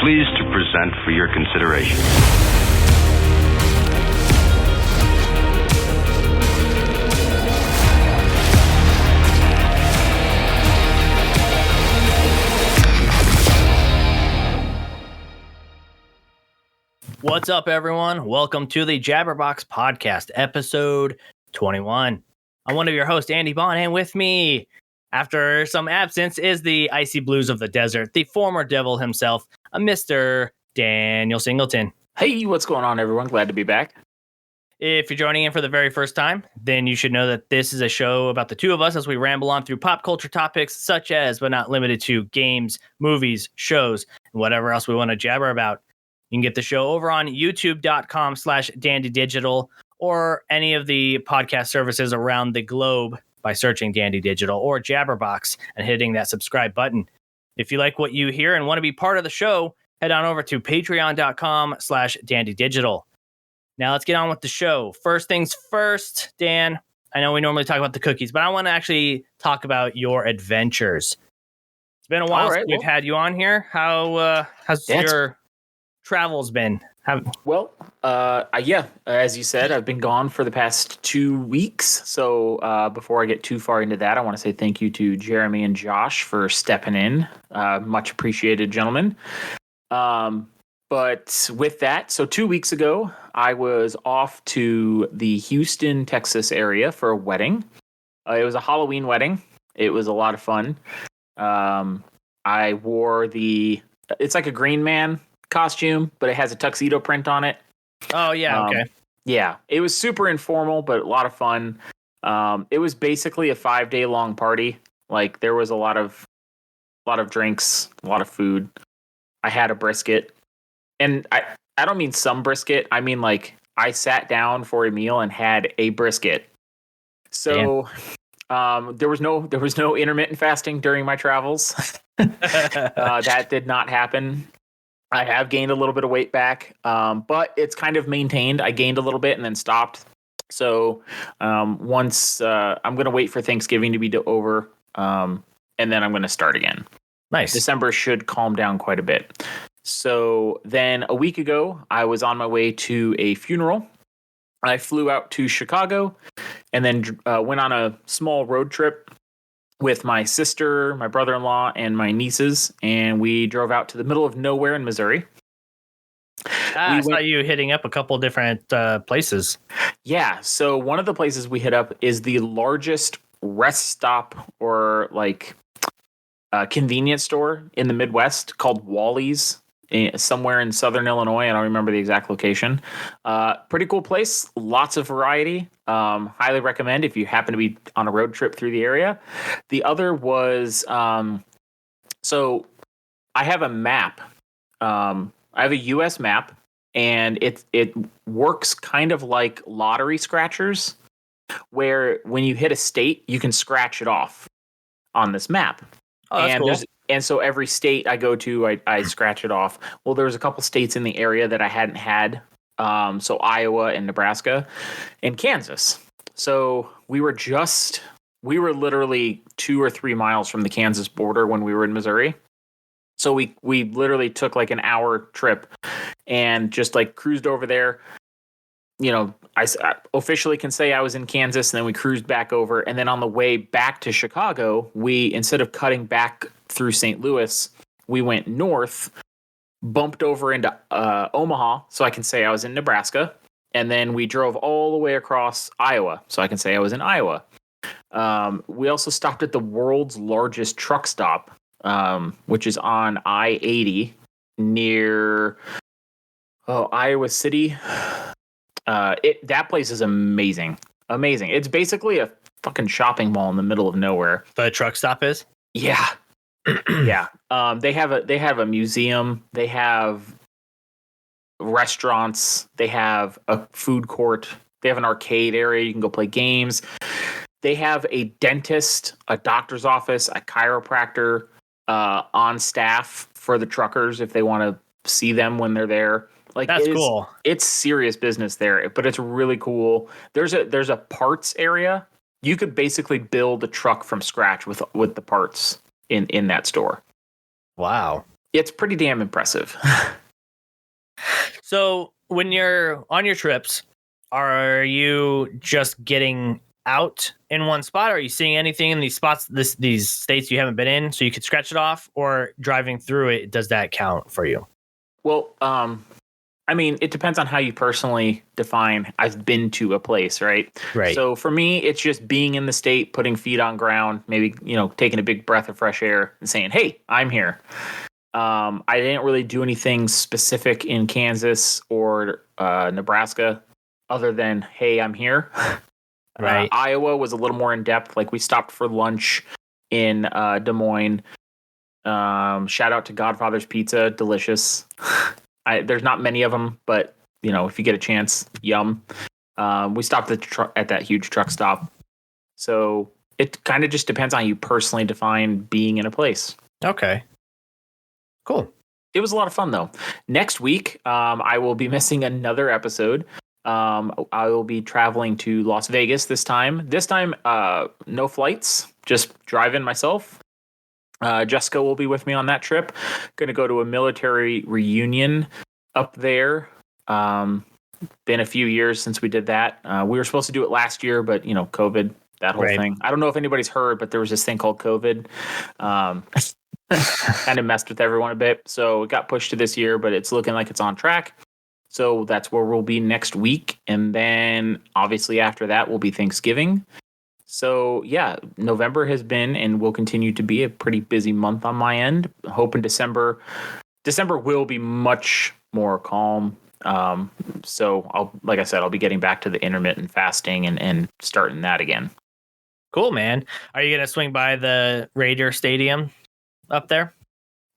pleased to present for your consideration. What's up, everyone? Welcome to the Jabberbox Podcast, episode 21. I'm one of your hosts, Andy Bond, and with me, after some absence, is the icy blues of the desert, the former devil himself, Mr. Daniel Singleton. Hey, what's going on, everyone? Glad to be back. If you're joining in for the very first time, then you should know that this is a show about the two of us as we ramble on through pop culture topics such as, but not limited to, games, movies, shows, and whatever else we want to jabber about. You can get the show over on youtube.com/dandydigital or any of the podcast services around the globe by searching Dandy Digital or Jabberbox and hitting that subscribe button. If you like what you hear and want to be part of the show, head on over to patreon.com/dandydigital. Now let's get on with the show. First things first, Dan, I know we normally talk about the cookies, but I want to actually talk about your adventures. It's been a while since we've had you on here. How's your travels been? As you said, I've been gone for the past 2 weeks. So before I get too far into that, I want to say thank you to Jeremy and Josh for stepping in. Much appreciated, gentlemen. But with that, so 2 weeks ago, I was off to the Houston, Texas area for a wedding. It was a Halloween wedding. It was a lot of fun. I wore it's like a Green Man costume, but it has a tuxedo print on it. Oh yeah, okay. Yeah, it was super informal, but a lot of fun. It was basically a 5-day long party. Like there was a lot of drinks, a lot of food. I had a brisket, and I don't mean some brisket. I mean like I sat down for a meal and had a brisket. So there was no intermittent fasting during my travels. That did not happen. I have gained a little bit of weight back, but it's kind of maintained. I gained a little bit and then stopped. So once I'm going to wait for Thanksgiving to be over, and then I'm going to start again. Nice. December should calm down quite a bit. So then a week ago, I was on my way to a funeral. I flew out to Chicago and then went on a small road trip with my sister, my brother-in-law, and my nieces, and we drove out to the middle of nowhere in Missouri. I saw you hitting up a couple different places. Yeah, so one of the places we hit up is the largest rest stop or like convenience store in the Midwest called Wally's, somewhere in southern Illinois. I don't remember the exact location. Pretty cool place. Lots of variety. Highly recommend if you happen to be on a road trip through the area. The other was, so I have a map. I have a U.S. map, and it works kind of like lottery scratchers, where when you hit a state, you can scratch it off on this map. Oh, that's cool. And so every state I go to, I scratch it off. Well, there was a couple states in the area that I hadn't had. So Iowa and Nebraska and Kansas. So we were literally 2 or 3 miles from the Kansas border when we were in Missouri. So we literally took like an hour trip and just like cruised over there. You know, I officially can say I was in Kansas, and then we cruised back over. And then on the way back to Chicago, we, instead of cutting back through St. Louis, we went north, bumped over into Omaha, so I can say I was in Nebraska. And then we drove all the way across Iowa, so I can say I was in Iowa. We also stopped at the world's largest truck stop, which is on I-80 near Iowa City. That place is amazing. It's basically a fucking shopping mall in the middle of nowhere. The truck stop is? Yeah. Yeah. They have a museum. They have restaurants. They have a food court. They have an arcade area. You can go play games. They have a dentist, a doctor's office, a chiropractor on staff for the truckers if they want to see them when they're there. Like, that's cool. It's serious business there, but it's really cool. There's a parts area. You could basically build a truck from scratch with the parts in that store. Wow. It's pretty damn impressive. So when you're on your trips, are you just getting out in one spot? Or are you seeing anything in these spots, these states you haven't been in, so you could scratch it off? Or driving through it, does that count for you? Well, I mean, it depends on how you personally define I've been to a place, right? Right. So for me, it's just being in the state, putting feet on ground, maybe, taking a big breath of fresh air and saying, hey, I'm here. I didn't really do anything specific in Kansas or Nebraska other than, hey, I'm here. Right. Iowa was a little more in depth. Like we stopped for lunch in Des Moines. Shout out to Godfather's Pizza. Delicious. There's not many of them, but if you get a chance, yum. We stopped at that huge truck stop. So it kind of just depends on how you personally define being in a place. Okay. Cool. It was a lot of fun, though. Next week, I will be missing another episode. I will be traveling to Las Vegas this time. This time, no flights, just driving myself. Jessica will be with me on that trip. Going to go to a military reunion up there. Been a few years since we did that. We were supposed to do it last year, but COVID, that whole thing. I don't know if anybody's heard, but there was this thing called COVID. Kind of messed with everyone a bit. So it got pushed to this year, but it's looking like it's on track. So that's where we'll be next week. And then obviously after that will be Thanksgiving. So yeah, November has been and will continue to be a pretty busy month on my end. Hoping December will be much more calm. So I'll be getting back to the intermittent fasting and starting that again. Cool, man. Are you going to swing by the Raider Stadium up there?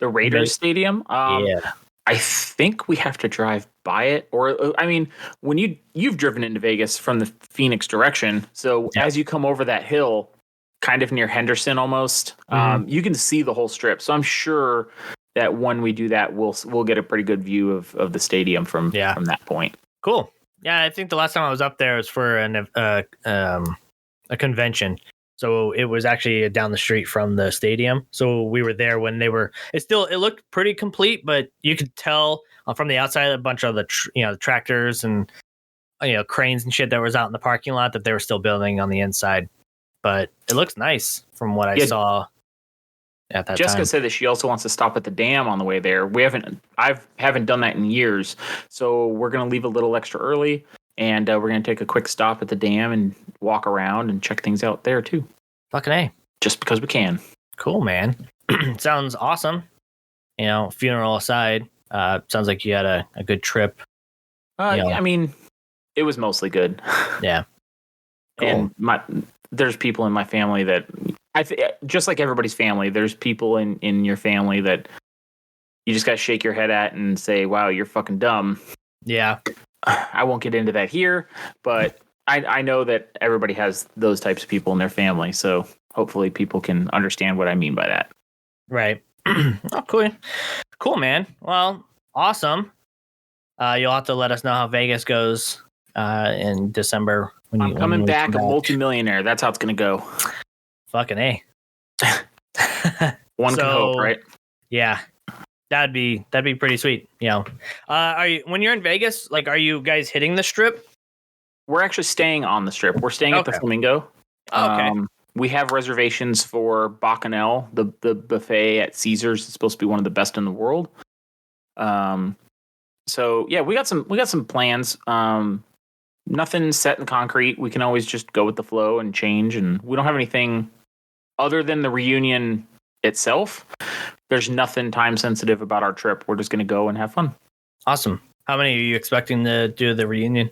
The Raiders Stadium? Yeah. I think we have to drive by it. Or, I mean, when you've driven into Vegas from the Phoenix direction, so as you come over that hill, kind of near Henderson almost, you can see the whole strip. So I'm sure that when we do that, we'll get a pretty good view of the stadium from that point. Cool. Yeah, I think the last time I was up there was for a convention. So it was actually down the street from the stadium. So we were there when they were. It looked pretty complete, but you could tell from the outside a bunch of the the tractors and cranes and shit that was out in the parking lot that they were still building on the inside. But it looks nice from what I saw at that Jessica time. said that she also wants to stop at the dam on the way there. I haven't done that in years, so we're gonna leave a little extra early. And we're going to take a quick stop at the dam and walk around and check things out there, too. Fucking A. Just because we can. Cool, man. Sounds awesome. Funeral aside, sounds like you had a good trip. I mean, it was mostly good. Yeah. Cool. And there's people in my family that, just like everybody's family, there's people in your family that you just got to shake your head at and say, wow, you're fucking dumb. Yeah. I won't get into that here, but I know that everybody has those types of people in their family. So hopefully people can understand what I mean by that. Right. Oh, cool. Cool, man. Well, awesome. You'll have to let us know how Vegas goes in December. I'm coming back a multimillionaire. That's how it's going to go. Fucking A. One can hope, right? Yeah. That'd be pretty sweet. Are you, when you're in Vegas, like, are you guys hitting the strip? We're actually staying on the strip. We're staying at the Flamingo. Okay. We have reservations for Bacchanal, the buffet at Caesars. It's supposed to be one of the best in the world. So yeah, we got some plans. Nothing set in concrete. We can always just go with the flow and change. And we don't have anything other than the reunion itself. There's nothing time sensitive about our trip. We're just going to go and have fun. Awesome. How many are you expecting to do the reunion?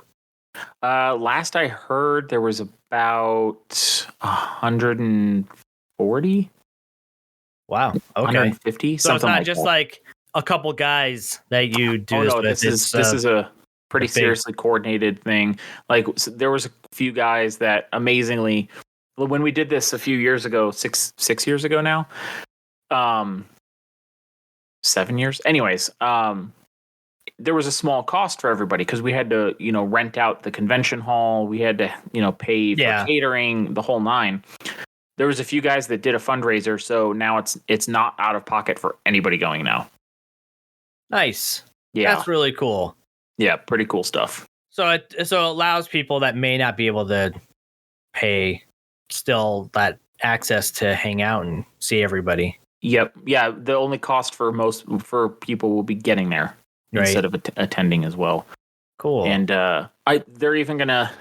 Last I heard, there was about 140. Wow. Okay. 150. So something it's not like just that. like a couple guys that you do. Oh no, this this is a pretty seriously coordinated thing. Like there was a few guys that amazingly, when we did this a few years ago, six years ago now. 7 years. Anyways, there was a small cost for everybody because we had to, rent out the convention hall. We had to, pay for catering, the whole nine. There was a few guys that did a fundraiser, so now it's not out of pocket for anybody going now. Nice. Yeah. That's really cool. Yeah, pretty cool stuff. So it allows people that may not be able to pay still that access to hang out and see everybody. Yep. Yeah, the only cost for people will be getting there instead of attending as well. Cool. And they're even gonna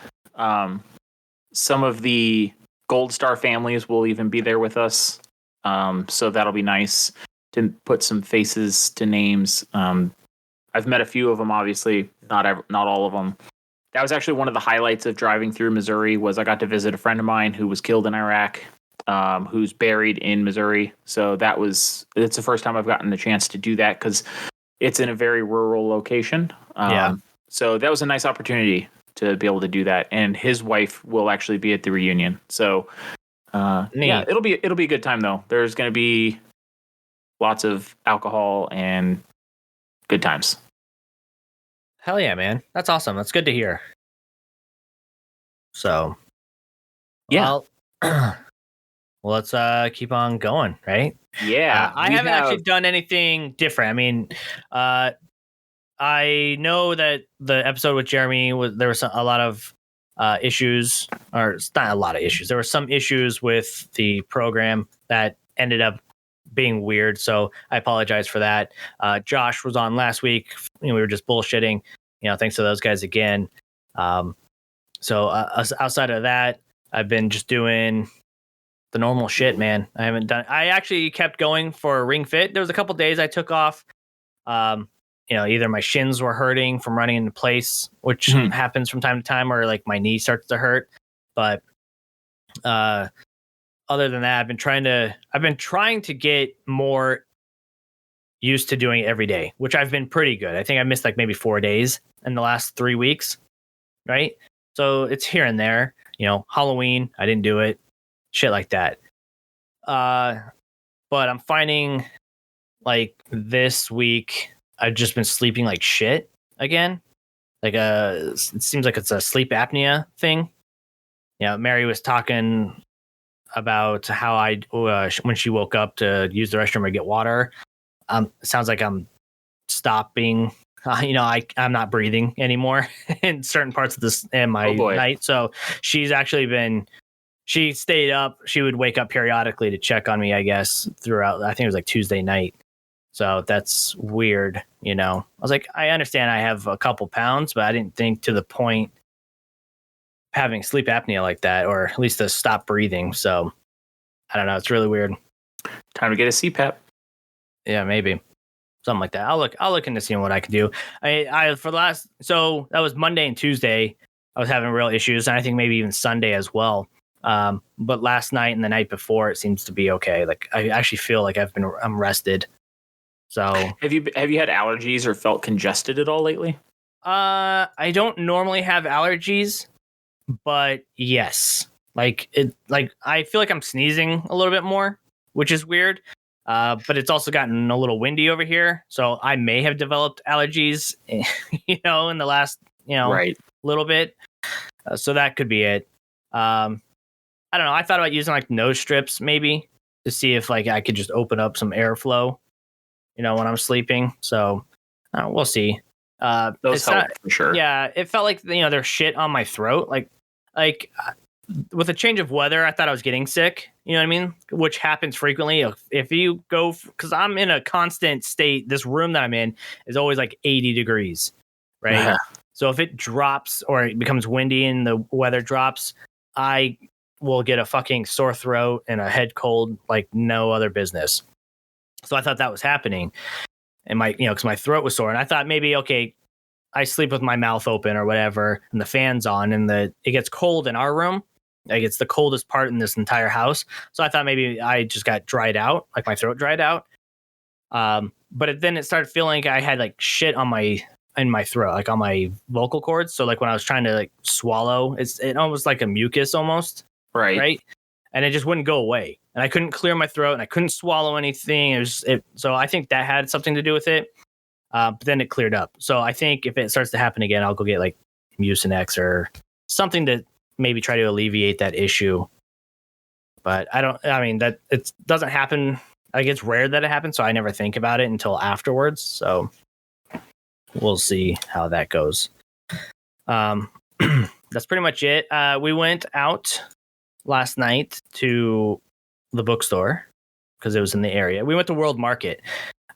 some of the Gold Star families will even be there with us. So that'll be nice to put some faces to names. I've met a few of them, obviously, not all of them. That was actually one of the highlights of driving through Missouri. Was I got to visit a friend of mine who was killed in Iraq, who's buried in Missouri. So it's the first time I've gotten the chance to do that because it's in a very rural location. So that was a nice opportunity to be able to do that. And his wife will actually be at the reunion. So yeah, it'll be a good time though. There's going to be lots of alcohol and good times. Hell yeah, man. That's awesome. That's good to hear. So, yeah. Well, let's keep on going, right? Yeah. I haven't actually done anything different. I mean, I know that the episode with Jeremy there was a lot of issues, or it's not a lot of issues. There were some issues with the program that ended up being weird, so I apologize for that. Josh was on last week. We were just bullshitting. Thanks to those guys again. So outside of that, I've been just doing the normal shit, man. I actually kept going for Ring Fit. There was a couple days I took off. Either my shins were hurting from running into place, which happens from time to time, or like my knee starts to hurt. But other than that, I've been trying to get more used to doing it every day, which I've been pretty good. I think I missed like maybe 4 days in the last 3 weeks. Right. So it's here and there, Halloween, I didn't do it, shit like that. But I'm finding like this week, I've just been sleeping like shit again. Like it seems like it's a sleep apnea thing. Mary was talking about how when she woke up to use the restroom or get water, it sounds like I'm stopping. I'm not breathing anymore in certain parts of this in my night. So she's actually she stayed up. She would wake up periodically to check on me, I guess, throughout. I think it was like Tuesday night. So that's weird. I was like, I understand I have a couple pounds, but I didn't think to the point having sleep apnea like that, or at least to stop breathing. So I don't know. It's really weird. Time to get a CPAP. Yeah, maybe something like that. I'll look into seeing what I can do. So that was Monday and Tuesday. I was having real issues, and I think maybe even Sunday as well. But last night and the night before, it seems to be okay. Like I actually feel like I'm rested. So have you had allergies or felt congested at all lately? I don't normally have allergies, but yes, like I feel like I'm sneezing a little bit more, which is weird. But it's also gotten a little windy over here, so I may have developed allergies, in the last little bit. So that could be it. I don't know. I thought about using like nose strips maybe to see if like I could just open up some airflow, when I'm sleeping. So we'll see. Those help for sure. Yeah, it felt like there's shit on my throat. Like with a change of weather, I thought I was getting sick. You know what I mean? Which happens frequently. If you go, because I'm in a constant state. This room that I'm in is always like 80 degrees, right? Yeah. So if it drops or it becomes windy and the weather drops, I will get a fucking sore throat and a head cold like no other business. So I thought that was happening, and because my throat was sore, and I thought maybe I sleep with my mouth open or whatever, and the fan's on, and it gets cold in our room. Like it's the coldest part in this entire house. So I thought maybe I just got dried out, like my throat dried out. But then it started feeling like I had like shit in my throat, like on my vocal cords. So like when I was trying to like swallow, it almost like a mucus almost. Right. And it just wouldn't go away. And I couldn't clear my throat and I couldn't swallow anything. So I think that had something to do with it. But then it cleared up. So I think if it starts to happen again, I'll go get like Mucinex or something to maybe try to alleviate that issue. But that it doesn't happen. Like it's rare that it happens. So I never think about it until afterwards. So we'll see how that goes. That's pretty much it. We went out last night to the bookstore because it was in the area. We went to World Market.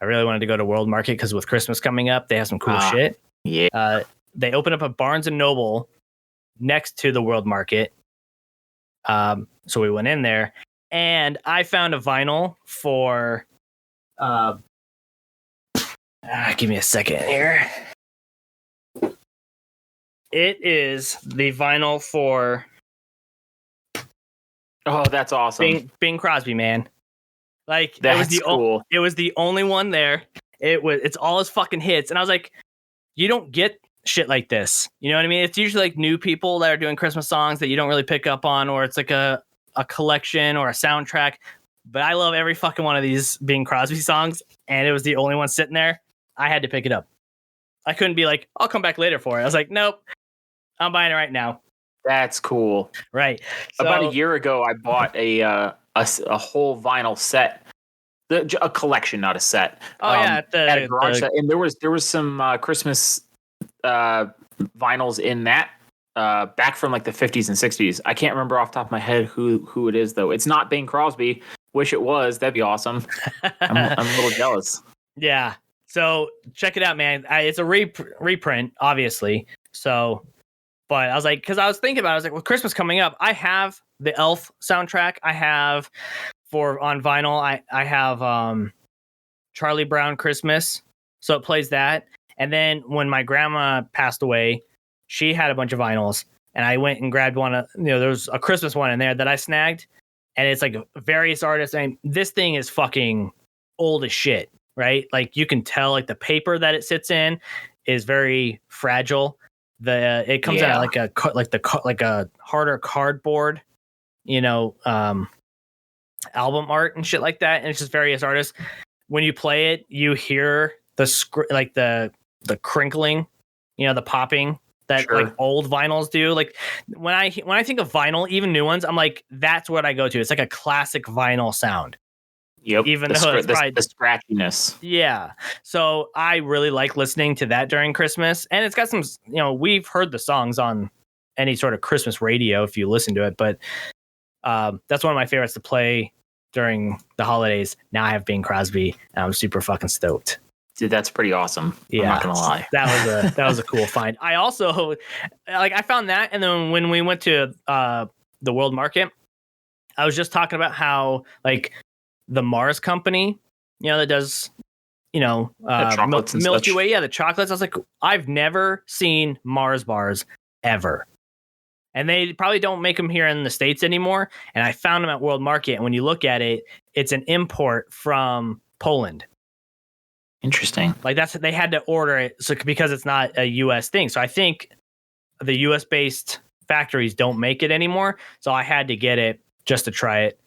I really wanted to go to World Market because with Christmas coming up, they have some cool shit. Yeah. They opened up a Barnes and Noble next to the World Market. So we went in there, and I found a vinyl for. Give me a second here. It is the vinyl for. Oh, that's awesome. Bing Crosby, man. Like That's cool. It was the only one there. It's all his fucking hits, and I was like, you don't get shit like this. You know what I mean? It's usually like new people that are doing Christmas songs that you don't really pick up on, or it's like a collection or a soundtrack. But I love every fucking one of these Bing Crosby songs, and it was the only one sitting there. I had to pick it up. I couldn't be like, I'll come back later for it. I was like, nope, I'm buying it right now. That's cool. Right. So, about a year ago, I bought a whole vinyl set, a collection, not a set. At a garage set, and there was some Christmas vinyls in that back from like the 50s and 60s. I can't remember off the top of my head who it is though. It's not Bing Crosby. Wish it was. That'd be awesome. I'm a little jealous. Yeah. So check it out, man. It's a reprint, obviously. So. But I was like, because I was thinking about it, I was like, with Christmas coming up, I have the Elf soundtrack. I have on vinyl, I have Charlie Brown Christmas. So it plays that. And then when my grandma passed away, she had a bunch of vinyls. And I went and grabbed one. There was a Christmas one in there that I snagged. And it's like various artists. And this thing is fucking old as shit, right? Like you can tell like the paper that it sits in is very fragile. It comes out like a harder cardboard, album art and shit like that, and it's just various artists. When you play it, you hear the crinkling, the popping that like old vinyls do. Like when I think of vinyl, even new ones, I'm like, that's what I go to. It's like a classic vinyl sound. Yep. Even though it's probably the scratchiness. Yeah. So I really like listening to that during Christmas. And it's got some, we've heard the songs on any sort of Christmas radio if you listen to it. But that's one of my favorites to play during the holidays. Now I have Bing Crosby, and I'm super fucking stoked. Dude, that's pretty awesome. Yeah, I'm not gonna lie. That was a cool find. I also I found that, and then when we went to the World Market, I was just talking about how like the Mars company, that does, Milky Way. Yeah, the chocolates. I was like, I've never seen Mars bars ever. And they probably don't make them here in the States anymore. And I found them at World Market. And when you look at it, it's an import from Poland. Interesting. Like they had to order it because it's not a US thing. So I think the US based factories don't make it anymore. So I had to get it just to try it.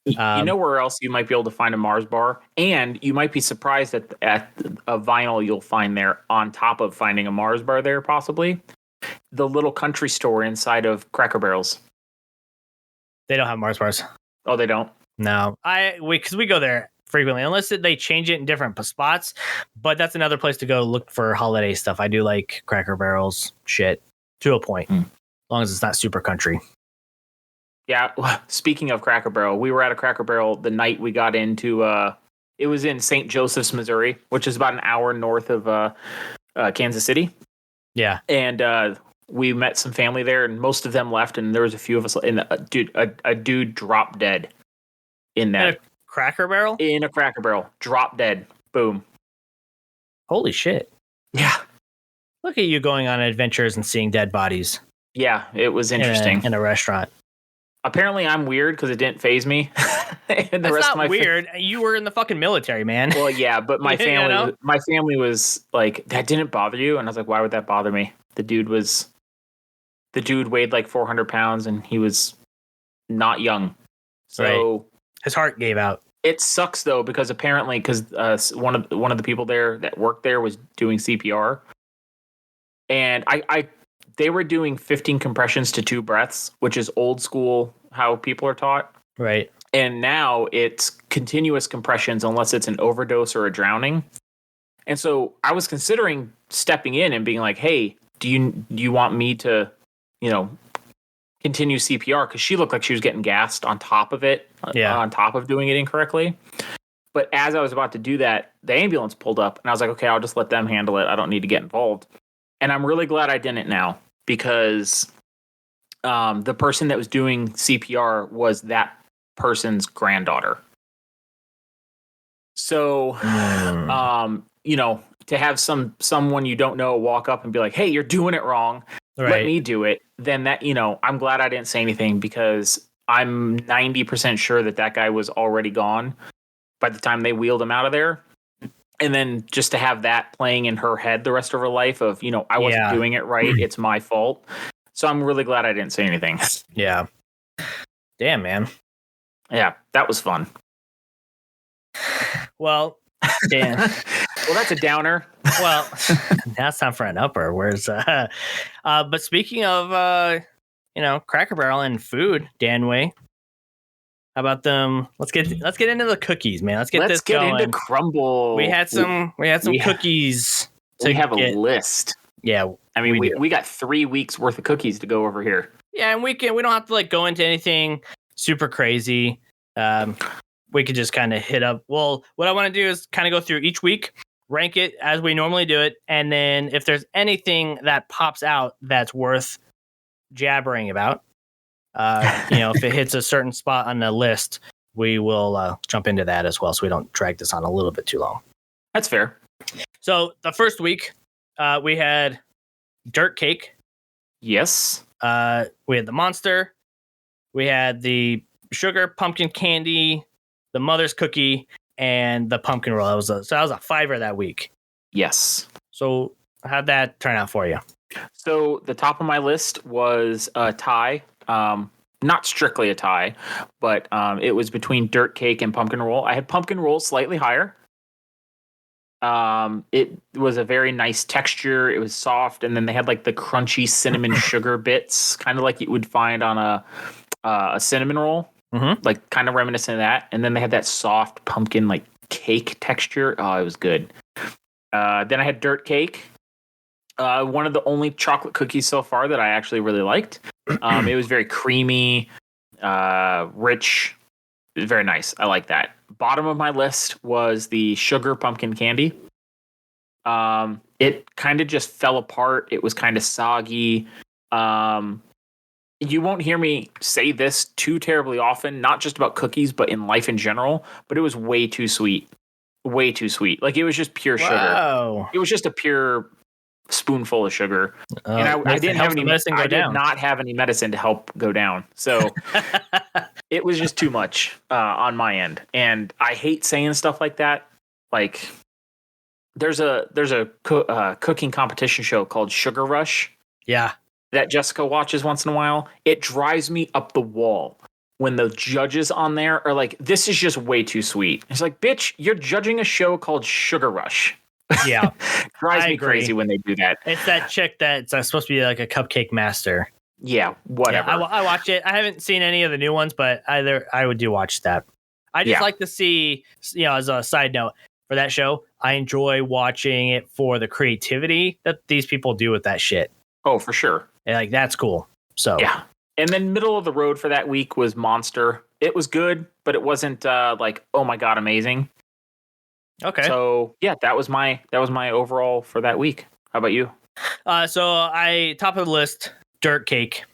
You know where else you might be able to find a Mars bar? And you might be surprised at a vinyl you'll find there on top of finding a Mars bar there, possibly. The little country store inside of Cracker Barrels. They don't have Mars bars. Oh, they don't? No. Because we go there frequently, unless they change it in different spots. But that's another place to go look for holiday stuff. I do like Cracker Barrels shit to a point, as long as it's not super country. Yeah, speaking of Cracker Barrel, we were at a Cracker Barrel the night we got into, it was in St. Joseph's, Missouri, which is about an hour north of Kansas City. Yeah. And we met some family there, and most of them left, and there was a few of us. And a dude dropped dead in that. In a Cracker Barrel? In a Cracker Barrel. Dropped dead. Boom. Holy shit. Yeah. Look at you going on adventures and seeing dead bodies. Yeah, it was interesting. In a restaurant. Apparently, I'm weird because it didn't faze me. And the That's rest not of my weird. You were in the fucking military, man. Well, yeah, but my family, my family was like, "That didn't bother you?" And I was like, "Why would that bother me?" The dude weighed like 400 pounds, and he was not young. So his heart gave out. It sucks though because apparently, one of the people there that worked there was doing CPR, and they were doing 15 compressions to 2 breaths, which is old school how people are taught. Right. And now it's continuous compressions unless it's an overdose or a drowning. And so I was considering stepping in and being like, hey, do you want me to, continue CPR? Because she looked like she was getting gassed on top of it, on top of doing it incorrectly. But as I was about to do that, the ambulance pulled up, and I was like, okay, I'll just let them handle it. I don't need to get involved. And I'm really glad I didn't now, because the person that was doing CPR was that person's granddaughter. So, to have someone you don't know walk up and be like, hey, you're doing it wrong. Right. Let me do it. Then that, I'm glad I didn't say anything, because I'm 90% sure that guy was already gone by the time they wheeled him out of there. And then just to have that playing in her head the rest of her life of, I wasn't doing it right. It's my fault. So I'm really glad I didn't say anything. Yeah. Damn, man. Yeah, that was fun. Well, damn. Well, that's a downer. Well, that's not for an upper. Where's but speaking of Cracker Barrel and food, Danway, how about them? Let's get into the cookies, man. Let's get going. Into crumble. We had some cookies. We have a list. Yeah, I mean, we got 3 weeks worth of cookies to go over here. Yeah, and we don't have to go into anything super crazy. We could just kind of hit up. Well, what I want to do is kind of go through each week, rank it as we normally do it, and then if there's anything that pops out that's worth jabbering about, if it hits a certain spot on the list, we will jump into that as well, so we don't drag this on a little bit too long. That's fair. So the first week, we had dirt cake. Yes. We had the monster. We had the sugar pumpkin candy, the mother's cookie, and the pumpkin roll. That was a fiver that week. Yes. So how'd that turn out for you? So the top of my list was a tie. Not strictly a tie, but it was between dirt cake and pumpkin roll. I had pumpkin roll slightly higher. It was a very nice texture. It was soft, and then they had the crunchy cinnamon sugar bits, kind of like you would find on a cinnamon roll. Mm-hmm. Kind of reminiscent of that. And then they had that soft pumpkin cake texture. Oh, it was good. Then I had dirt cake. One of the only chocolate cookies so far that I actually really liked. It was very creamy, rich, very nice. I like that. Bottom of my list was the sugar pumpkin candy. It kind of just fell apart. It was kind of soggy. You won't hear me say this too terribly often, not just about cookies, but in life in general, but it was way too sweet. Way too sweet. It was just pure sugar. It was just a pure spoonful of sugar. And I didn't have any medicine. I did not have any medicine to help go down. So it was just too much on my end. And I hate saying stuff like that. There's a cooking competition show called Sugar Rush. Yeah. That Jessica watches once in a while. It drives me up the wall when the judges on there are like, this is just way too sweet. It's like, bitch, you're judging a show called Sugar Rush. Yeah. Drives me crazy when they do that. It's that chick that's supposed to be a cupcake master. Yeah, whatever. Yeah, I watch it. I haven't seen any of the new ones, but I would watch that. I just like to see, as a side note for that show, I enjoy watching it for the creativity that these people do with that shit. Oh, for sure. And that's cool. So yeah. And then middle of the road for that week was Monster. It was good, but it wasn't oh my god, amazing. Okay. So yeah, that was my overall for that week. How about you? So I top of the list, dirt cake.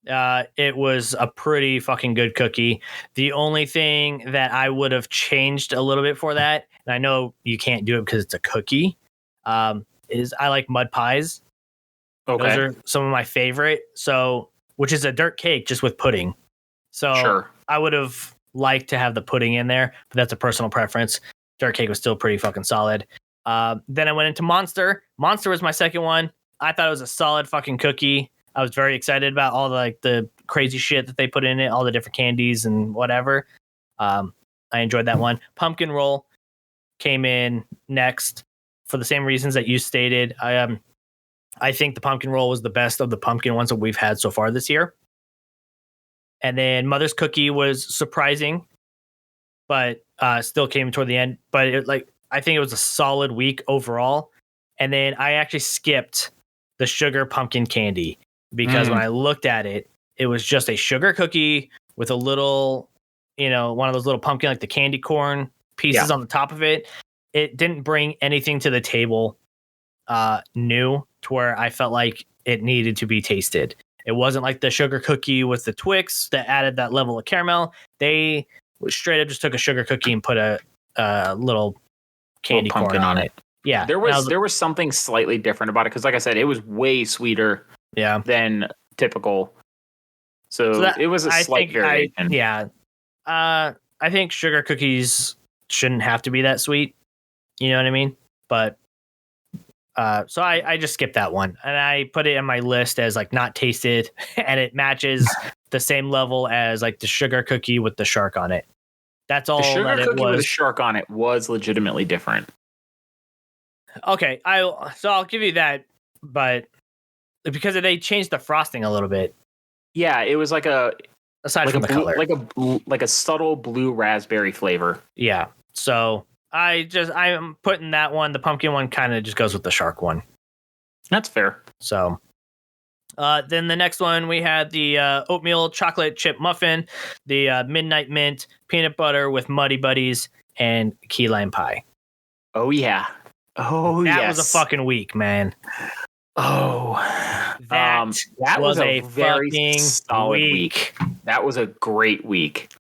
It was a pretty fucking good cookie. The only thing that I would have changed a little bit for that, and I know you can't do it because it's a cookie, is I like mud pies. Okay. Those are some of my favorite. So, which is a dirt cake just with pudding. So sure. I would have liked to have the pudding in there, but that's a personal preference. Dirt cake was still pretty fucking solid. Then I went into Monster. Monster was my second one. I thought it was a solid fucking cookie. I was very excited about all the crazy shit that they put in it, all the different candies and whatever. I enjoyed that one. Pumpkin roll came in next for the same reasons that you stated. I think the pumpkin roll was the best of the pumpkin ones that we've had so far this year. And then Mother's Cookie was surprising, but still came toward the end. But I think it was a solid week overall. And then I actually skipped the sugar pumpkin candy because when I looked at it, it was just a sugar cookie with a little, one of those little pumpkin, like the candy corn pieces on the top of it. It didn't bring anything to the table new to where I felt like it needed to be tasted. It wasn't like the sugar cookie with the Twix that added that level of caramel. They straight up just took a sugar cookie and put a little candy corn on it. Yeah, there was something slightly different about it because, like I said, it was way sweeter. Than typical. So that, it was a slight variation. I think sugar cookies shouldn't have to be that sweet. You know what I mean? But so I just skipped that one and I put it in my list as like not tasted, and it matches the same level as like the sugar cookie with the shark on it. That's all. The sugar that cookie it was. with the shark on it was legitimately different. Okay, I'll give you that, but because they changed the frosting a little bit. Yeah, it was like aside from the color, like a subtle blue raspberry flavor. Yeah. So I'm putting that one. The pumpkin one kind of just goes with the shark one. That's fair. So, then the next one we had the oatmeal chocolate chip muffin, the midnight mint peanut butter with Muddy Buddies, and key lime pie. Oh yeah. Oh that was a fucking week, man. Oh, that was a very solid week. That was a great week.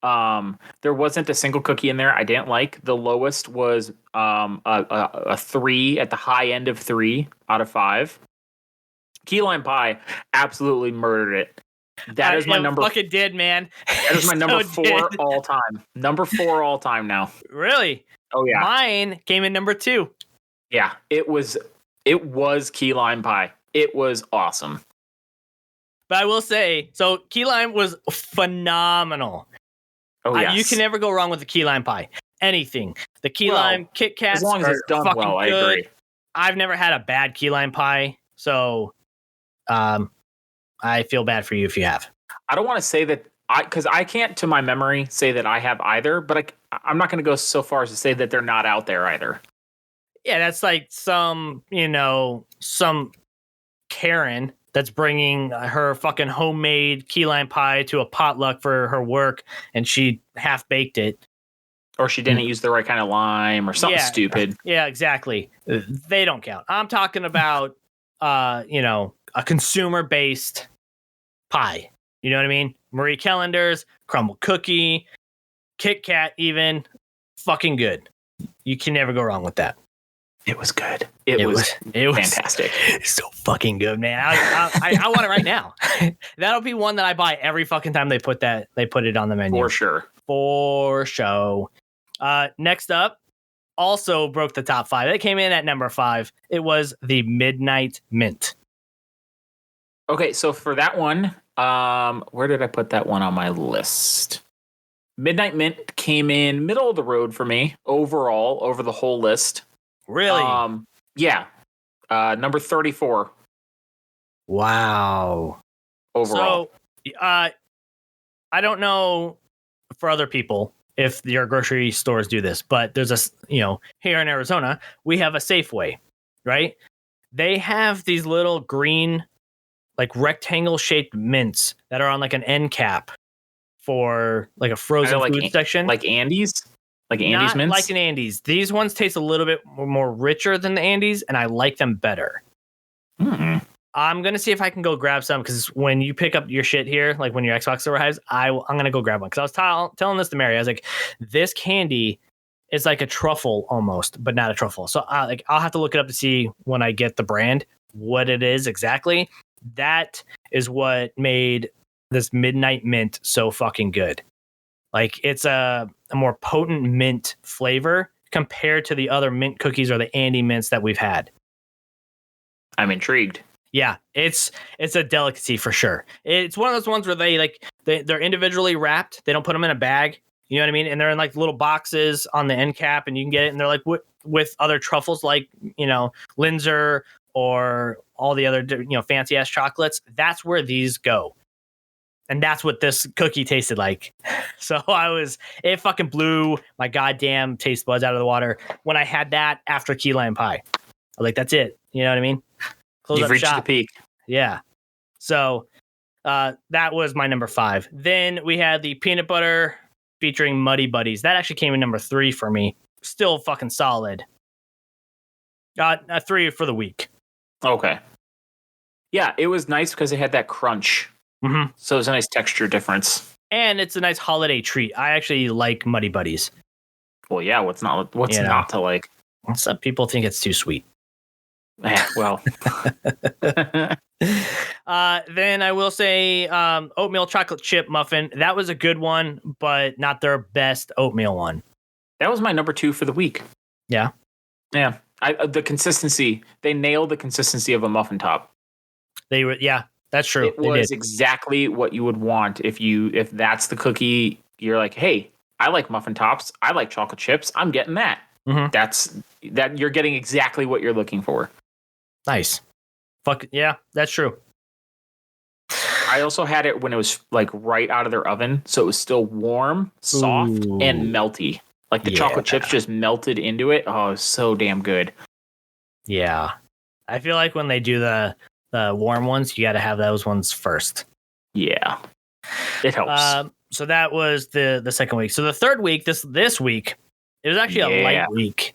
There wasn't a single cookie in there I didn't like. The lowest was a 3 at the high end of 3 out of 5. Key lime pie absolutely murdered it. That is my number. Fucking did, man. That is my number 4 all time. Number 4 all time now. Really? Oh yeah. Mine came in number 2. Yeah, it was key lime pie. It was awesome. But I will say, so key lime was phenomenal. Oh yes. You can never go wrong with the key lime pie. Anything. The key lime Kit Kats as long as it's done well, good. I agree. I've never had a bad key lime pie, so I feel bad for you if you have. I don't want to say that because I can't, to my memory, say that I have either, but I'm not going to go so far as to say that they're not out there either. Yeah, that's like some Karen that's bringing her fucking homemade key lime pie to a potluck for her work, and she half baked it. Or she didn't use the right kind of lime or something stupid. Yeah, exactly. They don't count. I'm talking about, a consumer-based pie. You know what I mean? Marie Callender's, crumble cookie, Kit Kat even. Fucking good. You can never go wrong with that. It was good. It was fantastic. So fucking good, man. I want it right now. That'll be one that I buy every fucking time they put it on the menu. For sure. For show. Next up, also broke the top 5. It came in at number 5. It was the Midnight Mint. Okay, so for that one, where did I put that one on my list? Midnight Mint came in middle of the road for me overall over the whole list. Really? Yeah. Number 34. Wow. Overall. So, I don't know for other people if your grocery stores do this, but there's here in Arizona, we have a Safeway, right? They have these little green, like rectangle shaped mints that are on like an end cap for like a frozen food section. Like Andes? Like Andes mints? Like an Andes. These ones taste a little bit more richer than the Andes, and I like them better. Mm-hmm. I'm going to see if I can go grab some, because when you pick up your shit here, like when your Xbox arrives, I'm going to go grab one. Because I was telling this to Mary. I was like, this candy is like a truffle almost, but not a truffle. So I'll have to look it up to see when I get the brand, what it is exactly. That is what made this Midnight Mint so fucking good. Like, it's a more potent mint flavor compared to the other mint cookies or the Andy mints that we've had. I'm intrigued. Yeah, it's a delicacy for sure. It's one of those ones where they're individually wrapped. They don't put them in a bag. You know what I mean? And they're in like little boxes on the end cap, and you can get it. And they're like with other truffles, like Linzer or all the other fancy ass chocolates. That's where these go. And that's what this cookie tasted like. So it fucking blew my goddamn taste buds out of the water when I had that after key lime pie. I was like, that's it. You know what I mean? You've reached shop. the peak. Yeah. So that was my number 5. Then we had the peanut butter featuring Muddy Buddies. That actually came in number 3 for me. Still fucking solid. 3 for the week. Okay. Yeah, it was nice because it had that crunch. Mm-hmm. So it was a nice texture difference. And it's a nice holiday treat. I actually like Muddy Buddies. Well, yeah, what's not to like? Some people think it's too sweet. Well. Then I will say oatmeal chocolate chip muffin. That was a good one, but not their best oatmeal one. That was my number 2 for the week. Yeah. Yeah. The consistency. They nailed the consistency of a muffin top. They were, yeah, that's true. It was exactly what you would want if that's the cookie. You're like, hey, I like muffin tops. I like chocolate chips. I'm getting that. Mm-hmm. You're getting exactly what you're looking for. Nice. Fuck yeah, that's true. I also had it when it was like right out of their oven, so it was still warm, soft, and melty. Like the chocolate chips just melted into it. Oh, it was so damn good. Yeah, I feel like when they do the warm ones, you got to have those ones first. Yeah, it helps. So that was the second week. So the third week, this week, it was actually a light week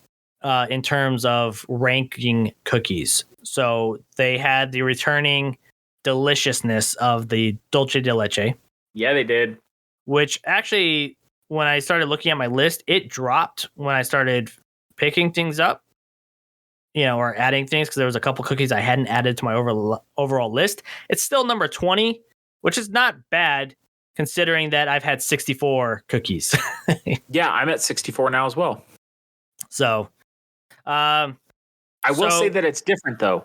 in terms of ranking cookies. So they had the returning deliciousness of the dulce de leche. Yeah, they did. Which actually, when I started looking at my list, it dropped when I started picking things up, or adding things, because there was a couple cookies I hadn't added to my overall list. It's still number 20, which is not bad considering that I've had 64 cookies. Yeah, I'm at 64 now as well. So, I will say that it's different though.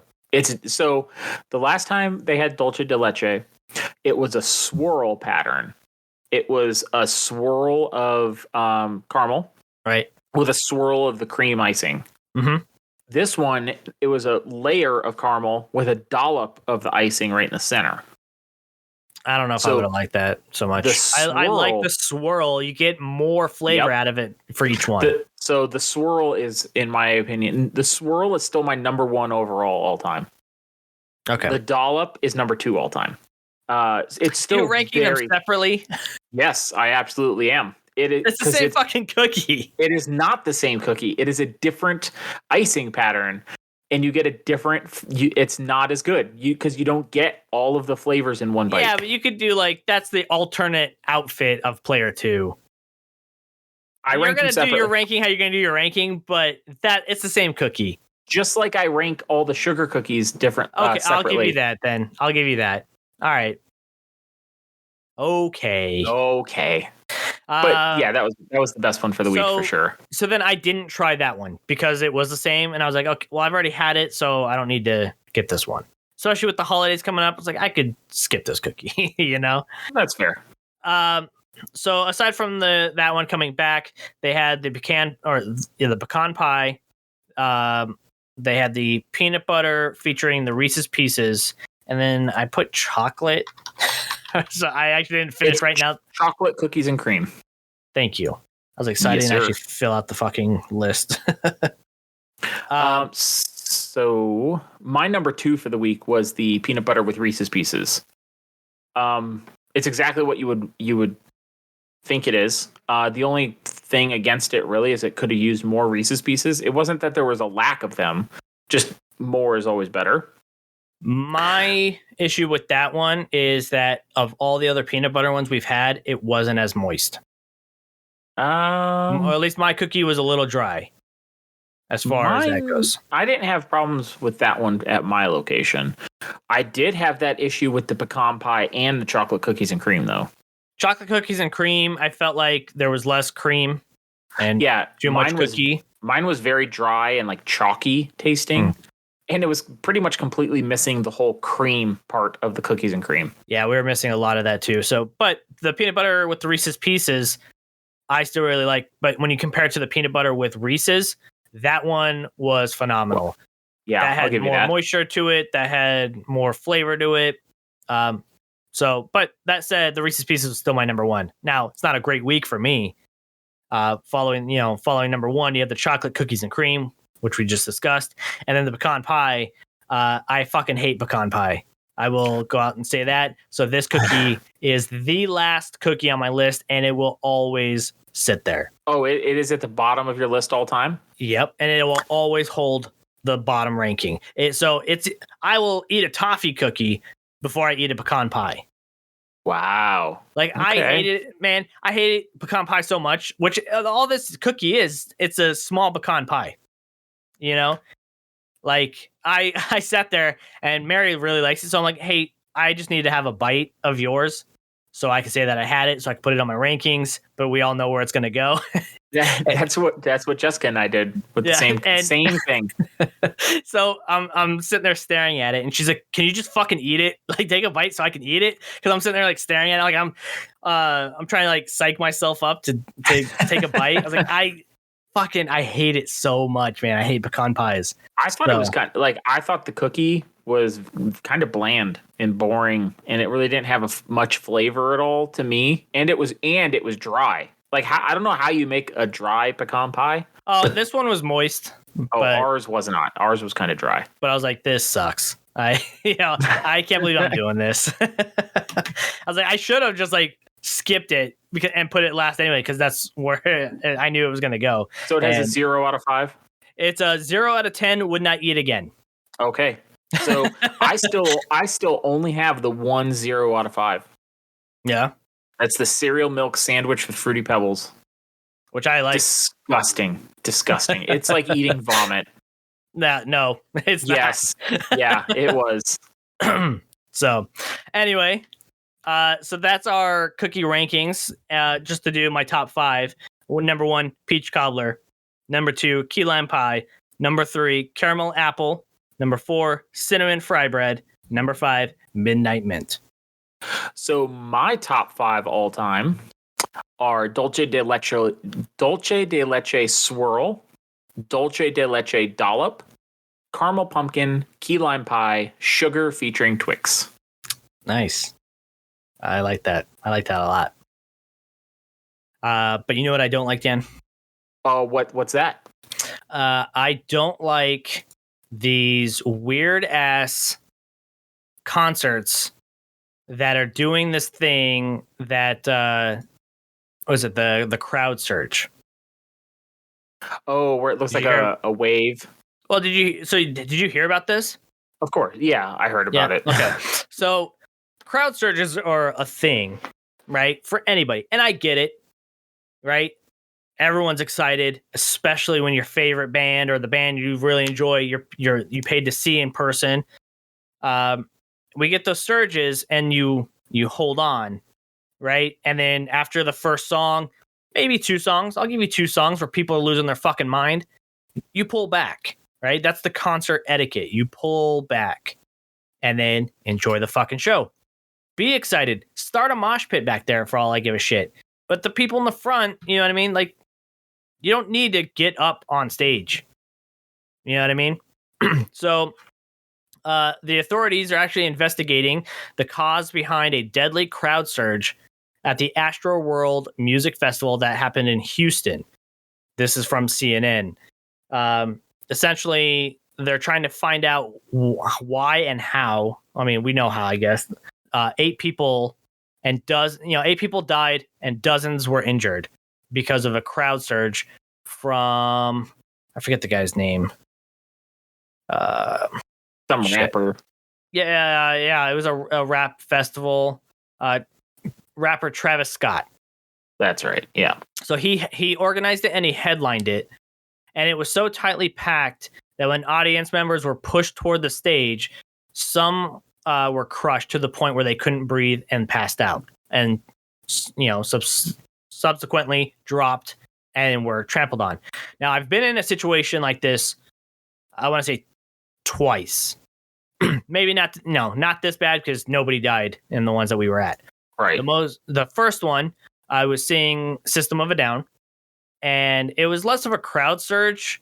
So the last time they had dulce de leche, it was a swirl pattern. It was a swirl of caramel, right, with a swirl of the cream icing. Mm-hmm. This one, it was a layer of caramel with a dollop of the icing right in the center. I don't know if I would have liked that so much. I like the swirl. You get more flavor out of it for each one. So the swirl is, in my opinion, the swirl is still my number 1 overall all time. Okay. The dollop is number 2 all time. It's still You're ranking them separately? Yes, I absolutely am. It's the same fucking cookie. It is not the same cookie. It is a different icing pattern. And you get a different. It's not as good because you don't get all of the flavors in one bite. Yeah, but you could do that's the alternate outfit of player 2. You're gonna do your ranking how you're gonna do your ranking, but it's the same cookie. Just like I rank all the sugar cookies different. Okay, separately. I'll give you that then. I'll give you that. All right. Okay. But yeah, that was the best one for the week for sure. So then I didn't try that one because it was the same, and I was like, okay, well, I've already had it, so I don't need to get this one. Especially with the holidays coming up, it's like I could skip this cookie, That's fair. So aside from that one coming back, they had the pecan pie. They had the peanut butter featuring the Reese's Pieces, and then I put chocolate. So I actually didn't finish right now. Chocolate cookies and cream. Thank you. I was excited to actually fill out the fucking list. So my number 2 for the week was the peanut butter with Reese's Pieces. It's exactly what you would think it is. The only thing against it really is it could have used more Reese's Pieces. It wasn't that there was a lack of them, just more is always better. My issue with that one is that of all the other peanut butter ones we've had, it wasn't as moist. Or at least my cookie was a little dry as far as that goes. I didn't have problems with that one at my location. I did have that issue with the pecan pie and the chocolate cookies and cream, though. Chocolate cookies and cream, I felt like there was less cream and too much cookie. Mine was very dry and chalky tasting. And it was pretty much completely missing the whole cream part of the cookies and cream. Yeah, we were missing a lot of that too. So, but the peanut butter with the Reese's Pieces, I still really like. But when you compare it to the peanut butter with Reese's, that one was phenomenal. Yeah, that had more moisture to it. That had more flavor to it. So, but that said, the Reese's Pieces was still my number one. Now, it's not a great week for me. Following number one, you have the chocolate cookies and cream, which we just discussed, and then the pecan pie. I fucking hate pecan pie. I will go out and say that. So this cookie is the last cookie on my list, and it will always sit there. Oh, it is at the bottom of your list all time? Yep, and it will always hold the bottom ranking. I will eat a toffee cookie before I eat a pecan pie. Wow. Like, okay. I hate it, man. I hate pecan pie so much, which all this cookie is, it's a small pecan pie. You know? Like, I sat there, and Mary really likes it, so I'm like, hey, I just need to have a bite of yours so I can say that I had it, so I can put it on my rankings, but we all know where it's going to go. That's what Jessica and I did with the same thing. So I'm sitting there staring at it, and she's like, "Can you just fucking eat it? Like, take a bite so I can eat it?" Because I'm sitting there like staring at it, like I'm trying to like psych myself up to take a bite. I was like, I hate it so much, man. I hate pecan pies. I thought it was kind of like, I thought the cookie was kind of bland and boring, and it really didn't have much flavor at all to me. And it was dry. Like, I don't know how you make a dry pecan pie. Oh, this one was moist. Ours was not. Ours was kind of dry. But I was like, this sucks. I can't believe I'm doing this. I was like, I should have just like skipped it and put it last anyway, because that's where I knew it was going to go. So it has a 0 out of 5? It's a 0 out of 10, would not eat again. Okay. So I still only have the 1 0 out of 5. Yeah. That's the cereal milk sandwich with Fruity Pebbles. Which I like. Disgusting. It's like eating vomit. No, it's not. Yes. Yeah, it was. So, anyway, so that's our cookie rankings. Just to do my top 5. Number 1, peach cobbler. Number 2, key lime pie. Number 3, caramel apple. Number 4, cinnamon fry bread. Number 5, midnight mint. So my top 5 all time are dulce de leche swirl, dulce de leche dollop, caramel pumpkin, key lime pie, sugar featuring Twix. Nice. I like that. I like that a lot. But you know what I don't like, Dan? What's that? I don't like these weird ass concerts that are doing this thing that what was it, the crowd surge? Oh, where it looks like a wave. Well, did you hear about this? Of course, yeah, I heard about it. Okay, so crowd surges are a thing, right, for anybody, and I get it, right? Everyone's excited, especially when your favorite band or the band you really enjoy, you paid to see in person. We get those surges, and you hold on, right? And then after the first song, maybe 2 songs, I'll give you 2 songs where people are losing their fucking mind. You pull back, right? That's the concert etiquette. You pull back and then enjoy the fucking show. Be excited. Start a mosh pit back there for all I give a shit. But the people in the front, you know what I mean? Like, you don't need to get up on stage. You know what I mean? So the authorities are actually investigating the cause behind a deadly crowd surge at the Astroworld Music Festival that happened in Houston. This is from CNN. Essentially, they're trying to find out why and how. I mean, we know how, I guess. 8 people died and dozens were injured because of a crowd surge from, I forget the guy's name. Some rapper. Yeah. It was a rap festival. Rapper Travis Scott. That's right. Yeah. So he organized it and he headlined it, and it was so tightly packed that when audience members were pushed toward the stage, some were crushed to the point where they couldn't breathe and passed out, and subsequently dropped and were trampled on. Now, I've been in a situation like this, I want to say twice. Maybe not this bad, because nobody died in the ones that we were at. Right. The first one, I was seeing System of a Down, and it was less of a crowd surge.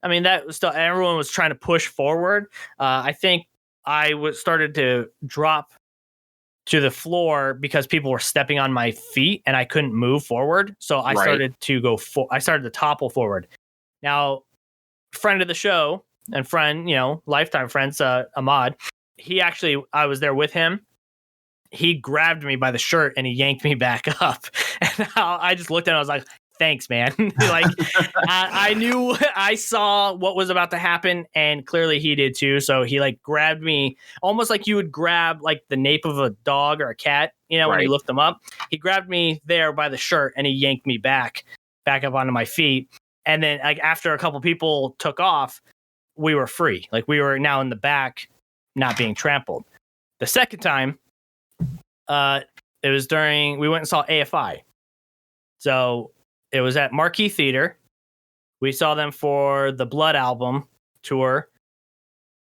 I mean, that was still, everyone was trying to push forward. I think I started to drop to the floor because people were stepping on my feet and I couldn't move forward. So I started to I started to topple forward. Now, friend of the show and friend, lifetime friends, Ahmad, I was there with him. He grabbed me by the shirt and he yanked me back up. And I just looked at him. I was like, thanks, man. Like, I saw what was about to happen, and clearly he did too. So he like grabbed me almost like you would grab like the nape of a dog or a cat, when you lift them up. He grabbed me there by the shirt and he yanked me back up onto my feet. And then like after a couple people took off, we were free. Like we were now in the back, not being trampled. The second time, it was we went and saw AFI. So it was at Marquee Theater. We saw them for the Blood album tour.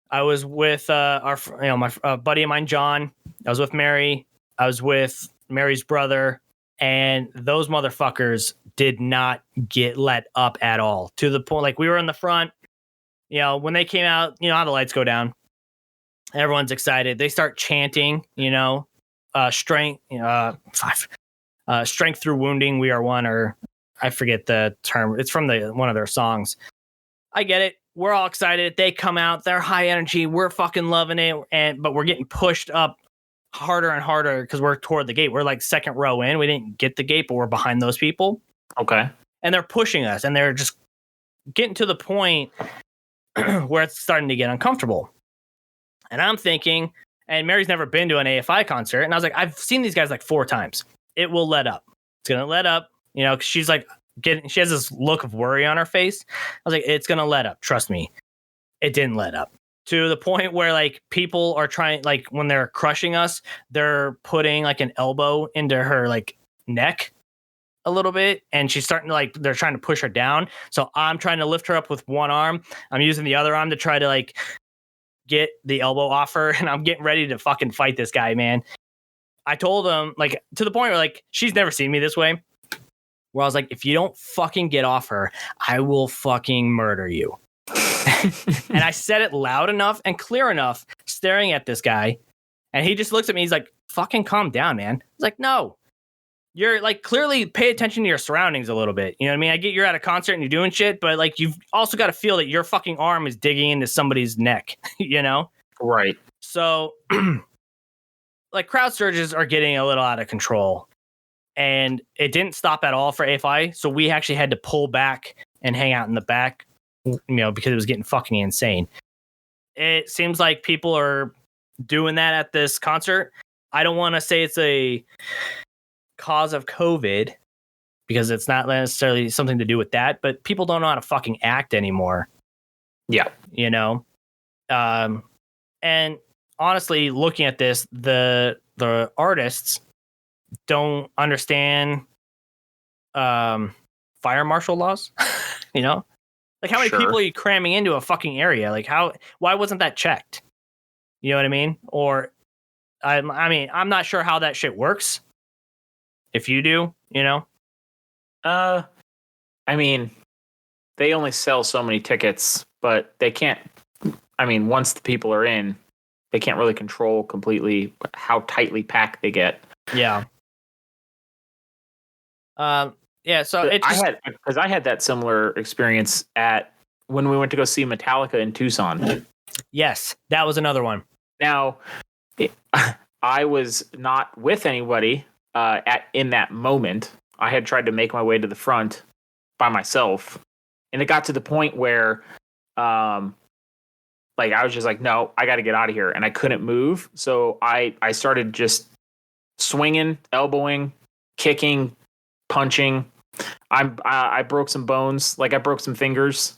I was with my buddy of mine, John. I was with Mary. I was with Mary's brother, and those motherfuckers did not get let up at all. To the point, like we were in the front. When they came out, how the lights go down. Everyone's excited. They start chanting, strength, strength through wounding. We are one, or I forget the term. It's from one of their songs. I get it. We're all excited. They come out. They're high energy. We're fucking loving it. But we're getting pushed up harder and harder because we're toward the gate. We're like second row in. We didn't get the gate, but we're behind those people. Okay. And they're pushing us, and they're just getting to the point where it's starting to get uncomfortable. And I'm thinking, and Mary's never been to an AFI concert, and I was like, I've seen these guys like 4 times. It will let up. It's gonna let up. 'Cause she's like she has this look of worry on her face. I was like, it's gonna let up. Trust me. It didn't let up. To the point where like people are trying, like when they're crushing us, they're putting like an elbow into her like neck a little bit, and she's starting to they're trying to push her down. So I'm trying to lift her up with one arm. I'm using the other arm to try to like get the elbow off her, and I'm getting ready to fucking fight this guy, man. I told him, like, to the point where like she's never seen me this way, where I was like, if you don't fucking get off her, I will fucking murder you. And I said it loud enough and clear enough, staring at this guy, and he just looks at me. He's like, fucking calm down, man. I was like, no. You're like, clearly pay attention to your surroundings a little bit. You know what I mean? I get you're at a concert and you're doing shit, but like you've also got to feel that your fucking arm is digging into somebody's neck, Right. So like crowd surges are getting a little out of control, and it didn't stop at all for AFI. So we actually had to pull back and hang out in the back, because it was getting fucking insane. It seems like people are doing that at this concert. I don't want to say it's a cause of COVID, because it's not necessarily something to do with that, but people don't know how to fucking act anymore. Yeah. And honestly, looking at this, the artists don't understand fire marshal laws. Like how many people are you cramming into a fucking area? Like why wasn't that checked? You know what I mean? Or I'm not sure how that shit works. If you do, they only sell so many tickets, but they can't. Once the people are in, they can't really control completely how tightly packed they get. Yeah. Yeah. So I had that similar experience when we went to go see Metallica in Tucson. Yes, that was another one. Now, I was not with anybody. In that moment, I had tried to make my way to the front by myself, and it got to the point where, I was just like, no, I got to get out of here, and I couldn't move, so I started just swinging, elbowing, kicking, punching. I broke some bones, I broke some fingers.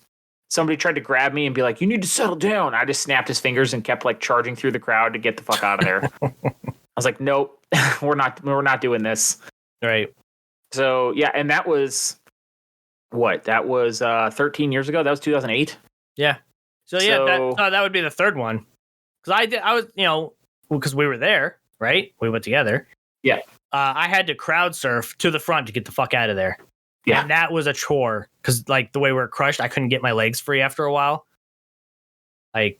Somebody tried to grab me and be like, "You need to settle down." I just snapped his fingers and kept charging through the crowd to get the fuck out of there. I was like, nope, we're not doing this. Right. So yeah, and that was 13 years ago. That was 2008. Yeah. So yeah, that would be the third one. Because we were there, right? We went together. Yeah. I had to crowd surf to the front to get the fuck out of there. Yeah. And that was a chore because the way we were crushed, I couldn't get my legs free after a while.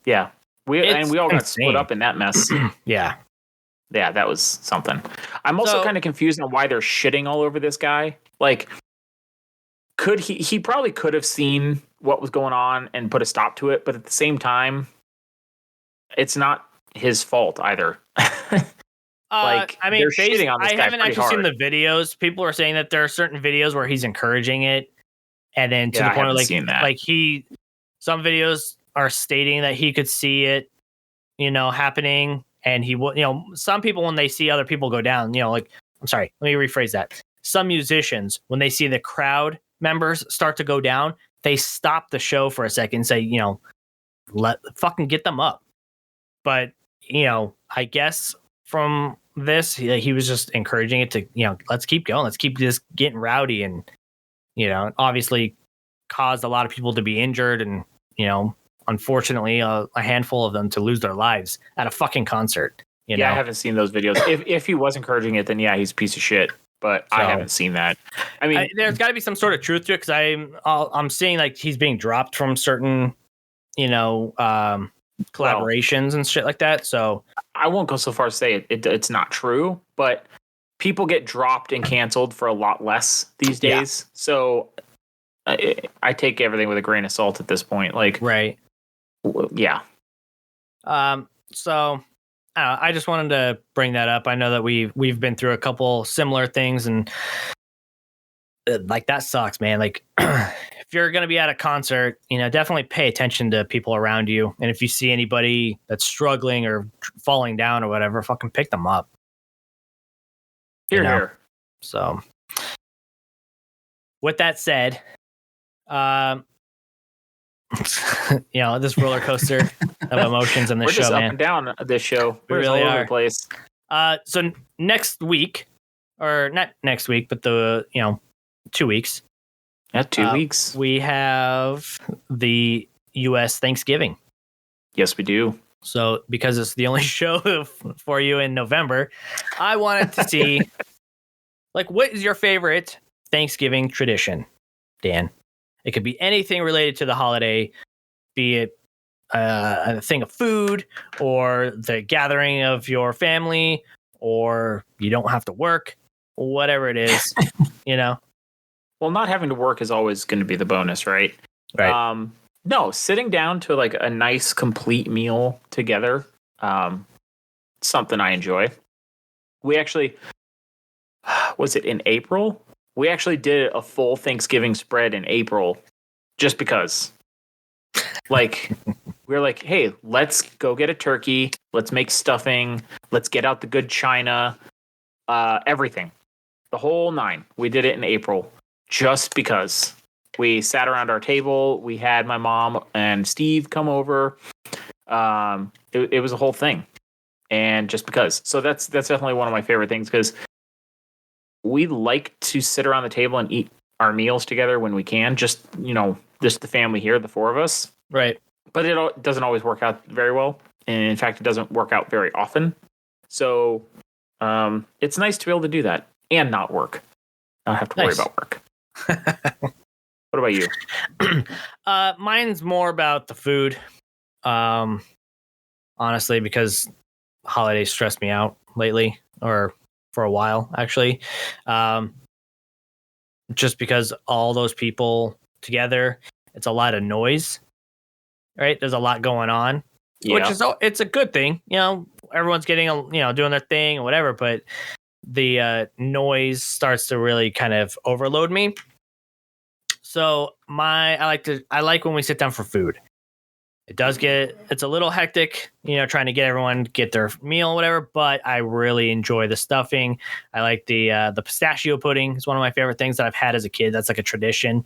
Yeah. We all got split up in that mess. Yeah. Yeah, that was something. I'm also kind of confused on why they're shitting all over this guy. Like, he probably could have seen what was going on and put a stop to it, but at the same time, it's not his fault either. Like, I mean, they're shitting on this I guy haven't pretty actually seen hard. the videos. People are saying that there are certain videos where he's encouraging it, and then to the I point where haven't seen that. like some videos are stating that he could see it, happening, and he will. Some people when they see other people go down, like I'm sorry, let me rephrase that. Some musicians when they see the crowd members start to go down, they stop the show for a second and say, let fucking get them up. But I guess from this, he was just encouraging it to, let's keep going. Let's keep this getting rowdy. And, obviously caused a lot of people to be injured and, unfortunately, a handful of them to lose their lives at a fucking concert. I haven't seen those videos. If he was encouraging it, then he's a piece of shit. But I haven't seen that. I mean, there's got to be some sort of truth to it because I'm seeing like he's being dropped from certain, collaborations and shit like that. So I won't go so far as to say it's not true, but people get dropped and canceled for a lot less these days. Yeah. So I take everything with a grain of salt at this point. Like, right. Yeah. So I just wanted to bring that up. I know that we've been through a couple similar things and like that sucks, man. Like if you're going to be at a concert, definitely pay attention to people around you. And if you see anybody that's struggling or falling down or whatever, fucking pick them up. Here. So with that said, this roller coaster of emotions in this show, just man. Up and down this show. We really all are. over the place. So next week, or not next week, but 2 weeks. Yeah, 2 weeks. We have the U.S. Thanksgiving. Yes, we do. So because it's the only show for you in November, I wanted to see, like, what is your favorite Thanksgiving tradition, Dan? It could be anything related to the holiday, be it a thing of food or the gathering of your family, or you don't have to work, whatever it is, Well, not having to work is always going to be the bonus, right? Right. No, sitting down to like a nice complete meal together, something I enjoy. We actually, was it in April? We actually did a full Thanksgiving spread in April just because. Like, we were like, hey, let's go get a turkey. Let's make stuffing. Let's get out the good china. Everything. The whole nine. We did it in April just because. We sat around our table. We had my mom and Steve come over. It was a whole thing. And just because. So that's definitely one of my favorite things because we like to sit around the table and eat our meals together when we can. Just the family here, the four of us. Right. But it doesn't always work out very well. And in fact, it doesn't work out very often. So it's nice to be able to do that and not work. Not have to worry about work. What about you? Mine's more about the food. Honestly, because holidays stress me out lately, or for a while, actually. Just because all those people together, it's a lot of noise, right? There's a lot going on, which is it's a good thing. Everyone's getting doing their thing or whatever, but the noise starts to really kind of overload me. So I like when we sit down for food. It's a little hectic, trying to get their meal, whatever, but I really enjoy the stuffing. I like the pistachio pudding. It's one of my favorite things that I've had as a kid. That's like a traditional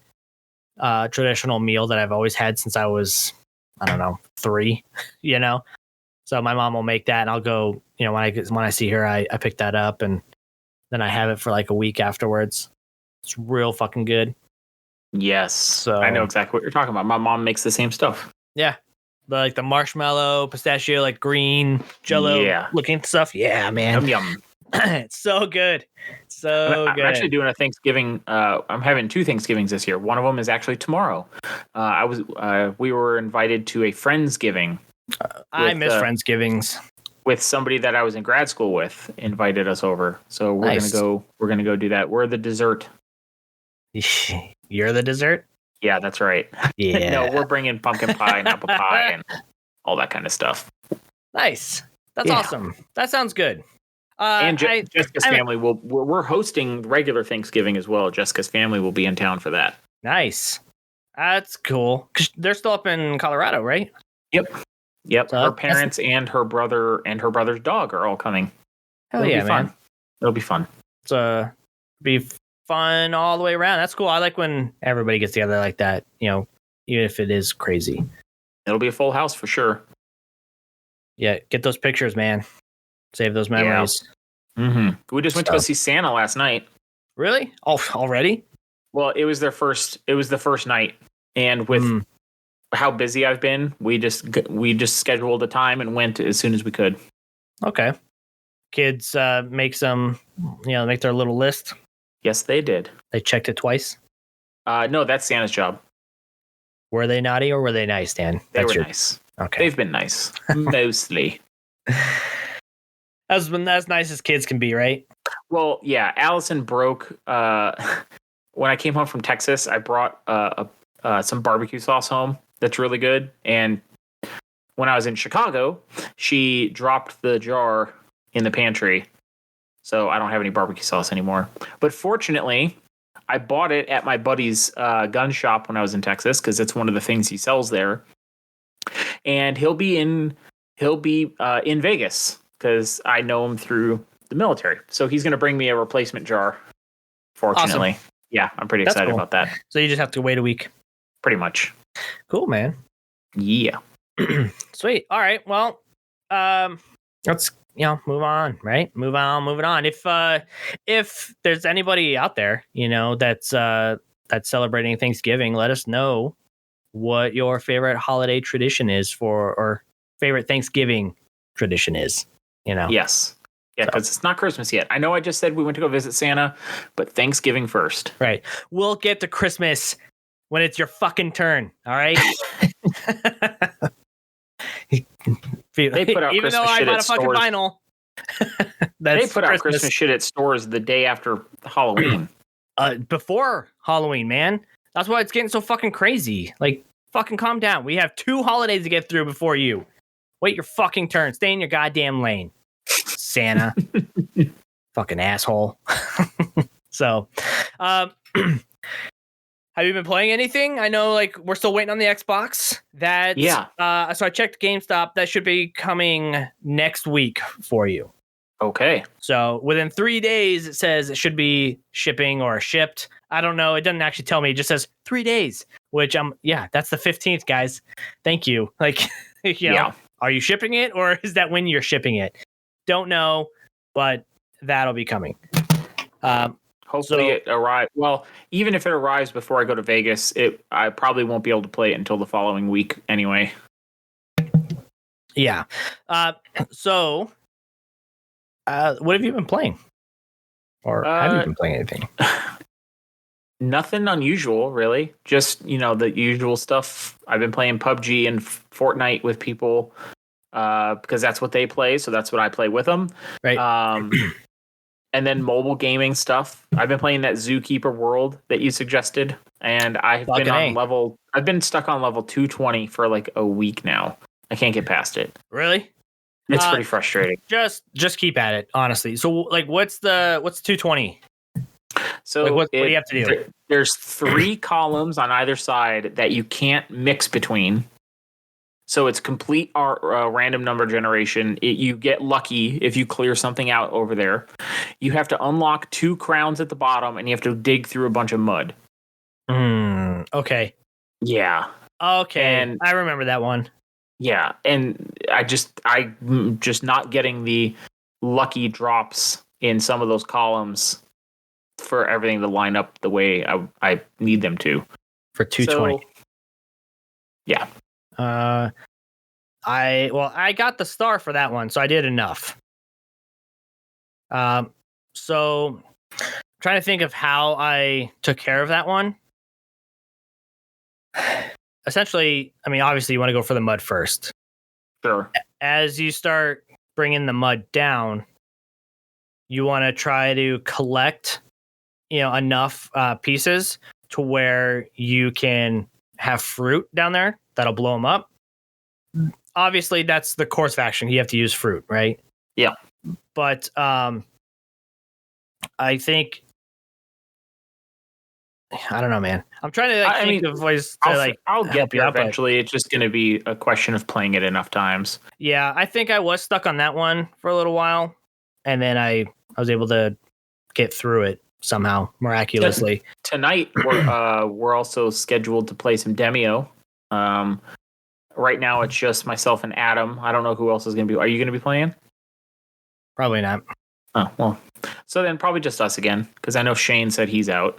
meal that I've always had since I was, 3, So my mom will make that and I'll go, when I see her, I pick that up and then I have it for like a week afterwards. It's real fucking good. Yes. So I know exactly what you're talking about. My mom makes the same stuff. Yeah. Like the marshmallow, pistachio, like green jello looking stuff. Yeah, man. Yum. It's so good. I'm actually doing a Thanksgiving. I'm having 2 Thanksgivings this year. One of them is actually tomorrow. We were invited to a Friendsgiving. I miss Friendsgivings. with somebody that I was in grad school with invited us over. So we're Nice. gonna go do that. We're the dessert. You're the dessert? Yeah, that's right. Yeah. No, we're bringing pumpkin pie and apple pie and all that kind of stuff. Nice. That's Yeah. awesome. That sounds good. And Jessica's family we're hosting regular Thanksgiving as well. Jessica's family will be in town for that. Nice. That's cool. 'Cause they're still up in Colorado, right? Yep. So Her parents and her brother and her brother's dog are all coming. Hell It'll yeah, be fun. man. It'll be fun. It's be fun all the way around. That's cool. I like when everybody gets together like that, even if it is crazy. It'll be a full house for sure. Yeah, get those pictures, man. Save those memories. Mm-hmm. We just went to go see Santa last night. Really? Oh, already? Well, it was the first night, and with how busy I've been, we just scheduled a time and went as soon as we could. Okay. Kids make their little list. Yes, they did. They checked it twice. No, that's Santa's job. Were they naughty or were they nice, Dan? They were nice. Okay. They've been nice. Mostly. That's nice as kids can be, right? Well, yeah. Allison broke. When I came home from Texas, I brought some barbecue sauce home that's really good. And when I was in Chicago, she dropped the jar in the pantry. So I don't have any barbecue sauce anymore. But fortunately, I bought it at my buddy's gun shop when I was in Texas because it's one of the things he sells there. And he'll be in Vegas because I know him through the military. So he's going to bring me a replacement jar. Fortunately, awesome. Yeah, I'm pretty excited about that. So you just have to wait a week. Pretty much. Cool, man. Yeah. Sweet. All right. Well, let's move on. Right. Moving on. If there's anybody out there, that's celebrating Thanksgiving, let us know what your favorite holiday tradition is or favorite Thanksgiving tradition is. Yes. Yeah, because it's not Christmas yet. I know I just said we went to go visit Santa, but Thanksgiving first. Right. We'll get to Christmas when it's your fucking turn. All right. They put out even Christmas though I shit bought at a fucking stores. vinyl. They put out Christmas shit at stores the day after Halloween. Before Halloween, man. That's why it's getting so fucking crazy. Like, fucking calm down. We have 2 holidays to get through before you. Wait your fucking turn. Stay in your goddamn lane, Santa. Fucking asshole. So, have you been playing anything? I know, we're still waiting on the Xbox. So I checked GameStop. That should be coming next week for you. Okay. So within 3 days, it says it should be shipping or shipped. I don't know. It doesn't actually tell me. It just says 3 days, which that's the 15th, guys. Thank you. Are you shipping it or is that when you're shipping it? Don't know, but that'll be coming. Hopefully it arrives. Well, even if it arrives before I go to Vegas, I probably won't be able to play it until the following week anyway. Yeah. What have you been playing? Or have you been playing anything? Nothing unusual, really. Just, the usual stuff. I've been playing PUBG and Fortnite with people because that's what they play. So that's what I play with them. Right. And then mobile gaming stuff. I've been playing that Zookeeper World that you suggested. And I've been stuck on level 220 for a week now. I can't get past it. Really? It's pretty frustrating. Just keep at it, honestly. So what's 220? So what do you have to do? There's 3 columns on either side that you can't mix between. So it's complete random number generation. You get lucky if you clear something out over there. You have to unlock 2 crowns at the bottom, and you have to dig through a bunch of mud. Okay. Yeah. Okay. And I remember that one. Yeah, and I'm just not getting the lucky drops in some of those columns for everything to line up the way I need them to. For 220. So, yeah. I got the star for that one, so I did enough. So trying to think of how I took care of that one. Essentially, obviously you want to go for the mud first. Sure. As you start bringing the mud down, you want to try to collect, enough pieces to where you can have fruit down there that'll blow them up. Obviously, that's the course of action. You have to use fruit, right? Yeah. But I think I don't know, man. I'm trying to think of ways to I'll help get you there out. eventually. It's just going to be a question of playing it enough times. Yeah, I think I was stuck on that one for a little while, and then I was able to get through it somehow miraculously. Tonight we're also scheduled to play some Demio. Right now it's just myself and Adam. I don't know who else is going to be. Are you going to be playing? Probably not. Oh, well. So then probably just us again, because I know Shane said he's out.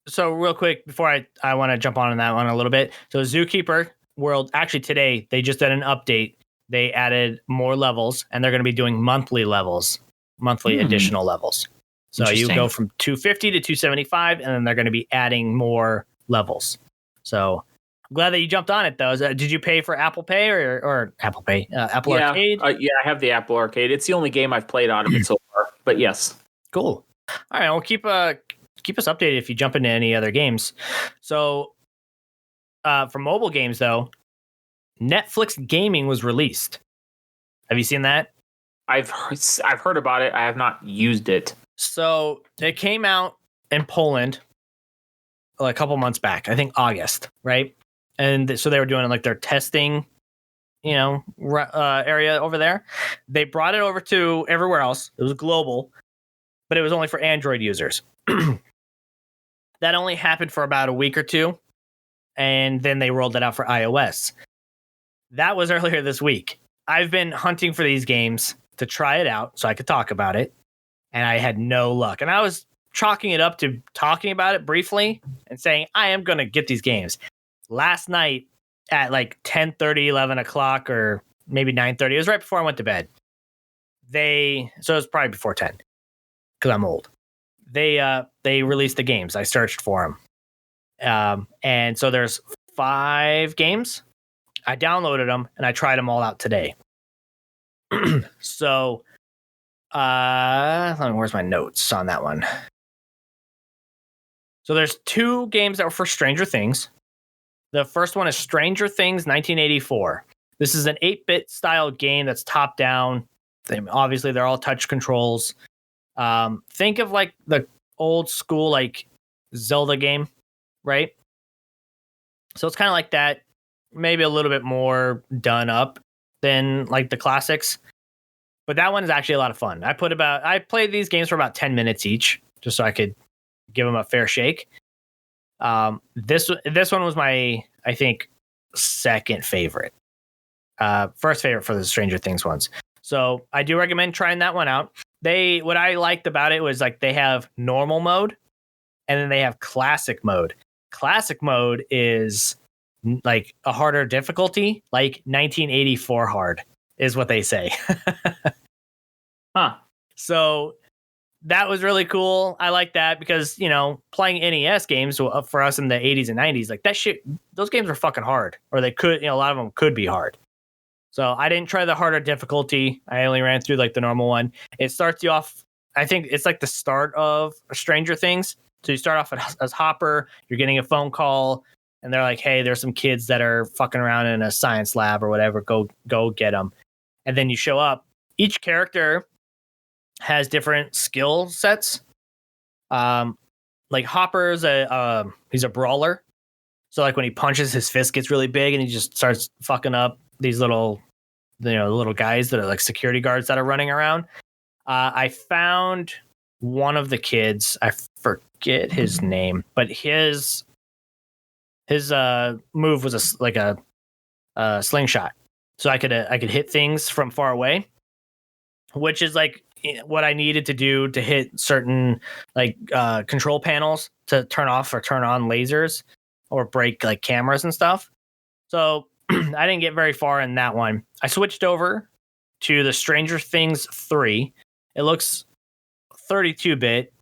So real quick before I want to jump on that one a little bit. So Zookeeper World, actually today they just did an update. They added more levels, and they're going to be doing monthly additional levels. So you go from 250 to 275, and then they're going to be adding more levels. So I'm glad that you jumped on it, though. Did you pay for Apple Pay or Apple Pay? Apple Arcade? Yeah, I have the Apple Arcade. It's the only game I've played out of it so far. But yes. Cool. All right, well, keep us updated if you jump into any other games. So for mobile games, though, Netflix Gaming was released. Have you seen that? I've heard about it. I have not used it. So it came out in Poland a couple months back. I think August, right? And so they were doing their testing, area over there. They brought it over to everywhere else. It was global, but it was only for Android users. That only happened for about a week or two, and then they rolled it out for iOS. That was earlier this week. I've been hunting for these games to try it out so I could talk about it, and I had no luck. And I was chalking it up to talking about it briefly and saying, I am going to get these games. Last night at 10:30, 11 o'clock, or maybe 9:30, it was right before I went to bed. So it was probably before 10 because I'm old. They released the games. I searched for them. And so there's 5 games. I downloaded them and I tried them all out today. So, where's my notes on that one? So there's 2 games that were for Stranger Things. The first one is Stranger Things 1984. This is an 8-bit style game that's top down. Obviously, they're all touch controls. Think of the old school Zelda game, right? So it's kind of like that, maybe a little bit more done up than the classics. But that one is actually a lot of fun. I played these games for about 10 minutes each, just so I could give them a fair shake. This one was my, I think, second favorite. First favorite for the Stranger Things ones. So I do recommend trying that one out. What I liked about it was they have normal mode, and then they have classic mode. Classic mode is a harder difficulty, 1984 hard is what they say. Huh. So that was really cool. I like that because, playing NES games for us in the 80s and 90s, that shit, those games were fucking hard, or they could, a lot of them could be hard. So I didn't try the harder difficulty. I only ran through the normal one. It starts you off, I think it's the start of Stranger Things. So you start off as Hopper, you're getting a phone call, and they're like, hey, there's some kids that are fucking around in a science lab or whatever. Go get them. And then you show up. Each character has different skill sets. Hopper's he's a brawler. So when he punches, his fist gets really big and he just starts fucking up these little guys that are security guards that are running around. I found one of the kids, I forget his name, but his move was a slingshot. So I could hit things from far away, which is what I needed to do to hit certain control panels to turn off or turn on lasers or break cameras and stuff. So I didn't get very far in that one. I switched over to the Stranger Things 3. It looks 32-bit,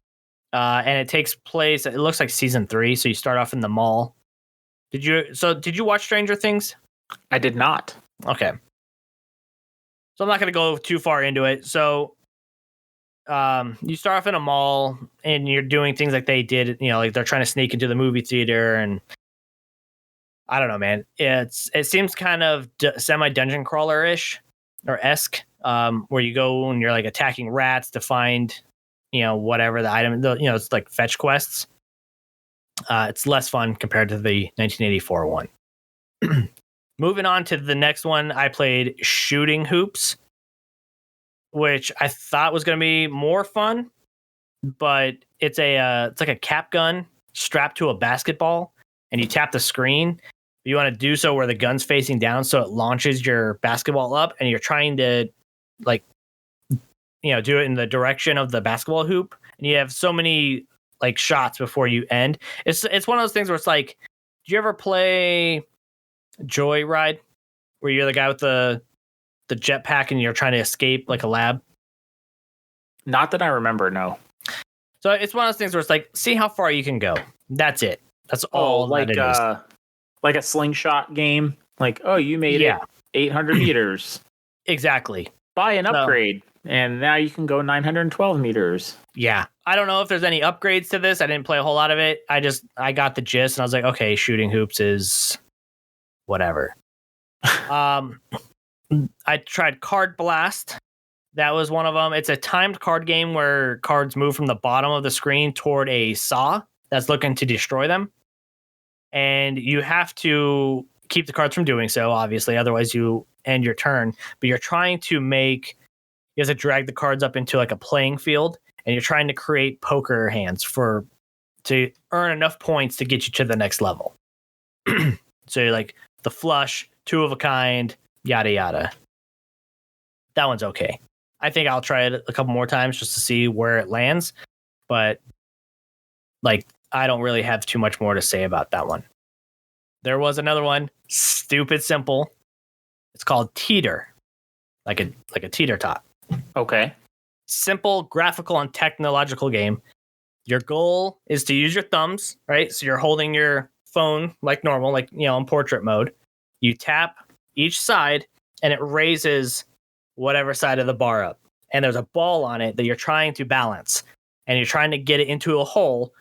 and it takes place. It looks like season 3. So you start off in the mall. Did you watch Stranger Things? I did not. Okay. So I'm not going to go too far into it. So you start off in a mall and you're doing things like they did, like they're trying to sneak into the movie theater, and I don't know, man. It seems kind of semi dungeon crawler ish or esque, where you go and you're like attacking rats to find, whatever the item. It's like fetch quests. It's less fun compared to the 1984 one. Moving on to the next one, I played Shooting Hoops, which I thought was going to be more fun, but it's like a cap gun strapped to a basketball, and you tap the screen. You want to do so where the gun's facing down, so it launches your basketball up, and you're trying to do it in the direction of the basketball hoop, and you have so many like shots before you end. It's one of those things where it's like, do you ever play Joyride, where you're the guy with the jetpack and you're trying to escape like a lab? Not that I remember, no. So it's one of those things where it's like, see how far you can go. That's it. That's all. Like that it is. Like a slingshot game. Like, oh, you made it 800 meters. Exactly. Buy an upgrade, and now you can go 912 meters. Yeah. I don't know if there's any upgrades to this. I didn't play a whole lot of it. I got the gist, and I was like, okay, Shooting Hoops is whatever. I tried Card Blast. That was one of them. It's a timed card game where cards move from the bottom of the screen toward a saw that's looking to destroy them. And you have to keep the cards from doing so, obviously. Otherwise, you end your turn. But you're trying to you have to drag the cards up into like a playing field. And you're trying to create poker hands to earn enough points to get you to the next level. So you're like the flush, two of a kind, yada, yada. That one's okay. I think I'll try it a couple more times just to see where it lands. But I don't really have too much more to say about that one. There was another one, stupid simple. It's called Teeter, like a teeter tot. Okay. Simple graphical and technological game. Your goal is to use your thumbs, right? So you're holding your phone like normal, in portrait mode. You tap each side and it raises whatever side of the bar up. And there's a ball on it that you're trying to balance. And you're trying to get it into a hole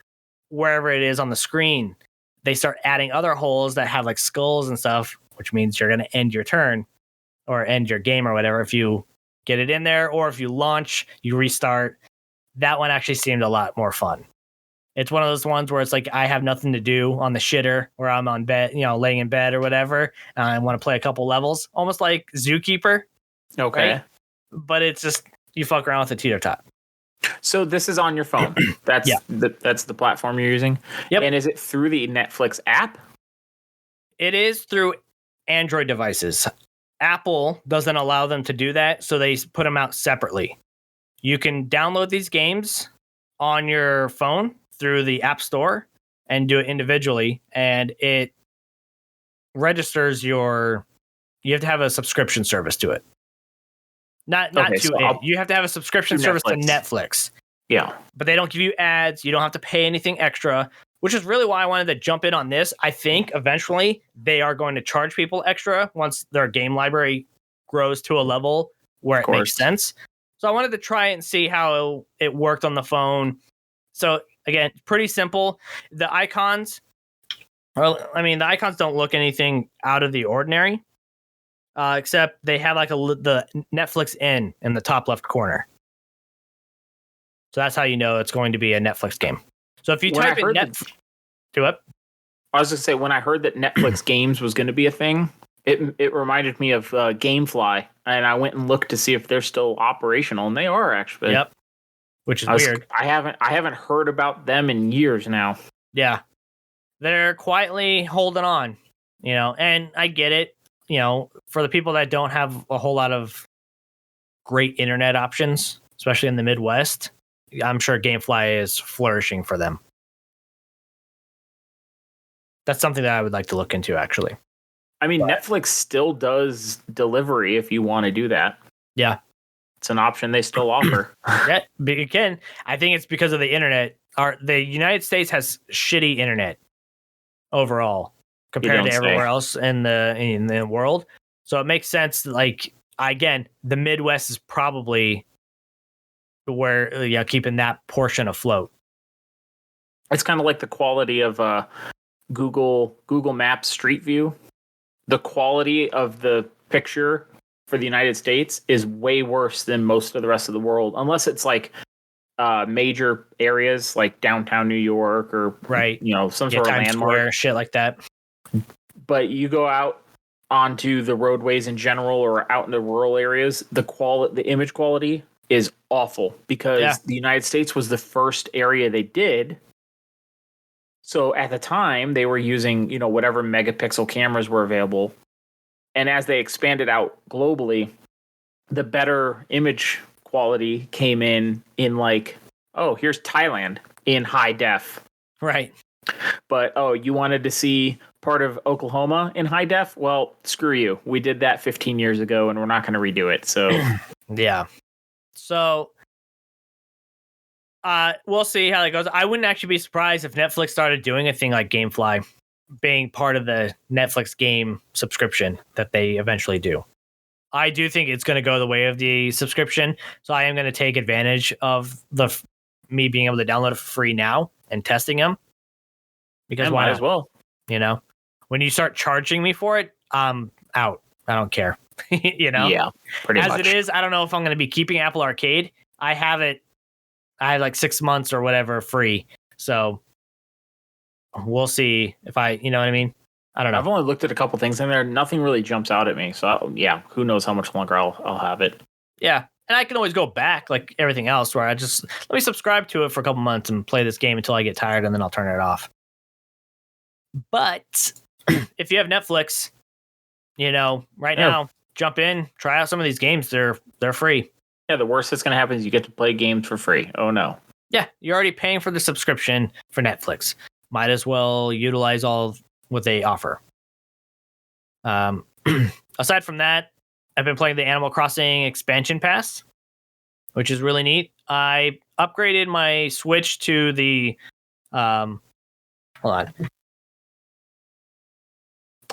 wherever it is on the screen. They start adding other holes that have like skulls and stuff, which means you're going to end your turn or end your game or whatever if you get it in there, or if you launch, you restart. That one actually seemed a lot more fun. It's one of those ones where it's like I have nothing to do on the shitter, or I'm on bed, laying in bed or whatever, and I want to play a couple levels, almost like Zookeeper. Okay. Right? But it's just you fuck around with a teeter tot. So this is on your phone. That's the platform you're using. Yep. And is it through the Netflix app? It is through Android devices. Apple doesn't allow them to do that, so they put them out separately. You can download these games on your phone through the App Store and do it individually, and it registers you have to have a subscription service to it. You have to have a subscription service to Netflix. Yeah. But they don't give you ads. You don't have to pay anything extra, which is really why I wanted to jump in on this. I think eventually they are going to charge people extra once their game library grows to a level where it makes sense. So I wanted to try it and see how it worked on the phone. So again, pretty simple. The icons don't look anything out of the ordinary. Except they have like the Netflix in the top left corner. So that's how you know it's going to be a Netflix game. So if you type in do it. I was going to say, when I heard that Netflix games was going to be a thing, it reminded me of GameFly, and I went and looked to see if they're still operational, and they are actually. Yep. Which is weird. I haven't heard about them in years now. Yeah. They're quietly holding on, and I get it. For the people that don't have a whole lot of great internet options, especially in the Midwest, I'm sure GameFly is flourishing for them. That's something that I would like to look into, actually. I mean, Netflix still does delivery if you want to do that. Yeah. It's an option they still offer. Yeah, again, I think it's because of the internet. The United States has shitty internet overall compared to everywhere else in the world. So it makes sense, again, the Midwest is probably where keeping that portion afloat. It's kind of like the quality of Google Maps Street View. The quality of the picture for the United States is way worse than most of the rest of the world, unless it's like major areas like downtown New York or some sort of Times landmark, Square, shit like that. But you go out onto the roadways in general or out in the rural areas, the image quality is awful because the United States was the first area they did. So at the time they were using, whatever megapixel cameras were available. And as they expanded out globally, the better image quality came in like, oh, here's Thailand in high def. Right. But, you wanted to see part of Oklahoma in high def? Well, screw you. We did that 15 years ago and we're not going to redo it. So, yeah. So, we'll see how that goes. I wouldn't actually be surprised if Netflix started doing a thing like GameFly, being part of the Netflix game subscription that they eventually do. I do think it's going to go the way of the subscription. So I am going to take advantage of me being able to download it for free now and testing them. Because why might not? as well. When you start charging me for it, I'm out. I don't care. Yeah, pretty much. As it is, I don't know if I'm going to be keeping Apple Arcade. I have like 6 months or whatever free. So we'll see if I, you know what I mean? I don't know. I've only looked at a couple things in there. Nothing really jumps out at me. So who knows how much longer I'll have it. Yeah. And I can always go back like everything else where I just let me subscribe to it for a couple months and play this game until I get tired and then I'll turn it off. But if you have Netflix, right now, jump in, try out some of these games. They're free. Yeah, the worst that's going to happen is you get to play games for free. Oh, no. Yeah, you're already paying for the subscription for Netflix. Might as well utilize all what they offer. Aside from that, I've been playing the Animal Crossing expansion pass, which is really neat. I upgraded my Switch to the... hold on.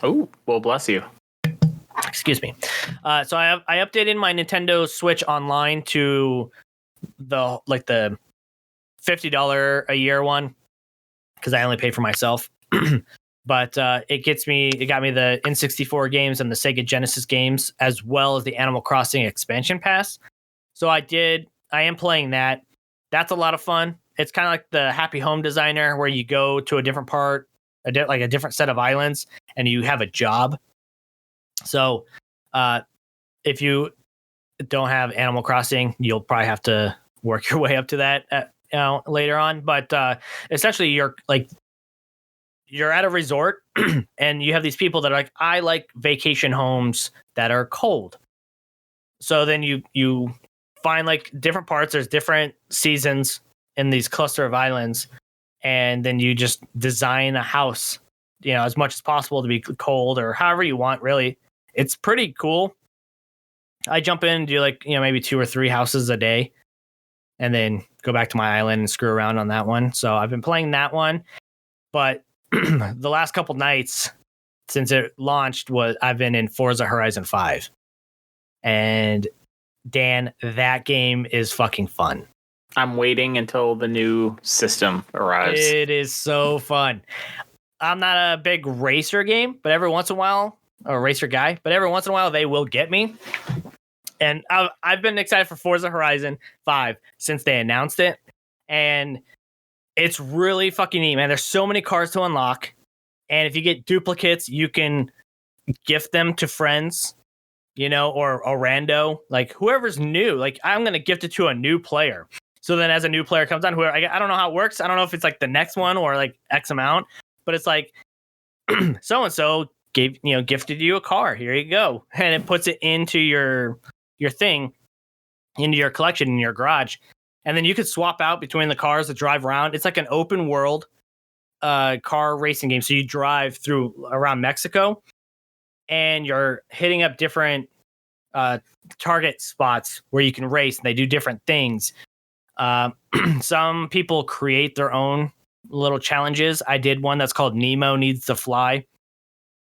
Oh, well, bless you. Excuse me. So I updated my Nintendo Switch Online to the $50 a year one because I only pay for myself. But it got me the N64 games and the Sega Genesis games, as well as the Animal Crossing expansion pass. So I am playing that. That's a lot of fun. It's kind of like the Happy Home Designer, where you go to a different part, like a different set of islands, and you have a job. So if you don't have Animal Crossing, you'll probably have to work your way up to that later on. But essentially, you're at a resort and you have these people that are like, I like vacation homes that are cold. So then you find like different parts. There's different seasons in these cluster of islands. And then you just design a house, as much as possible to be cold or however you want, really. It's pretty cool. I jump in and do maybe 2 or 3 houses a day and then go back to my island and screw around on that one. So I've been playing that one. But the last couple nights since it launched I've been in Forza Horizon 5. And Dan, that game is fucking fun. I'm waiting until the new system arrives. It is so fun. I'm not a big racer game, but every once in a while, or a racer guy, but every once in a while they will get me. And I've been excited for Forza Horizon 5 since they announced it. And it's really fucking neat, man. There's so many cars to unlock. And if you get duplicates, you can gift them to friends, or a rando. Like whoever's new, like I'm going to gift it to a new player. So then as a new player comes on, I don't know how it works. I don't know if it's like the next one or like X amount, but it's like so-and-so gifted you a car. Here you go. And it puts it into your thing, into your collection in your garage. And then you could swap out between the cars that drive around. It's like an open world car racing game. So you drive around Mexico and you're hitting up different target spots where you can race and they do different things. Some people create their own little challenges. I did one that's called Nemo Needs to Fly.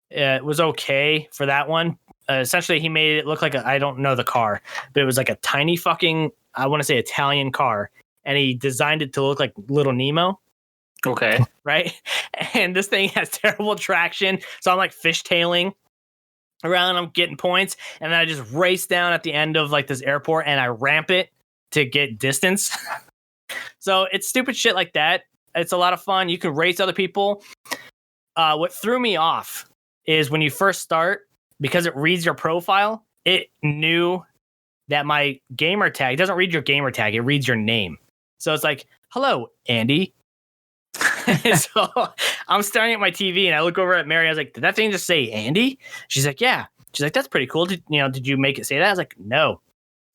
It was okay for that one. essentially he made it look like I don't know the car, but it was like a tiny fucking, I want to say Italian car, and he designed it to look like Little Nemo. Okay. Right. And this thing has terrible traction. So I'm like fishtailing around. I'm getting points. And then I just race down at the end of like this airport and I ramp it to get distance. So it's stupid shit like that. It's a lot of fun. You can race other people. What threw me off is when you first start, because it reads your profile, it knew that my gamer tag, it doesn't read your gamer tag, it reads your name. So it's like, hello, Andy. So I'm staring at my TV and I look over at Mary. I was like, did that thing just say Andy? She's like, yeah. She's like, that's pretty cool. Did you make it say that? I was like, no.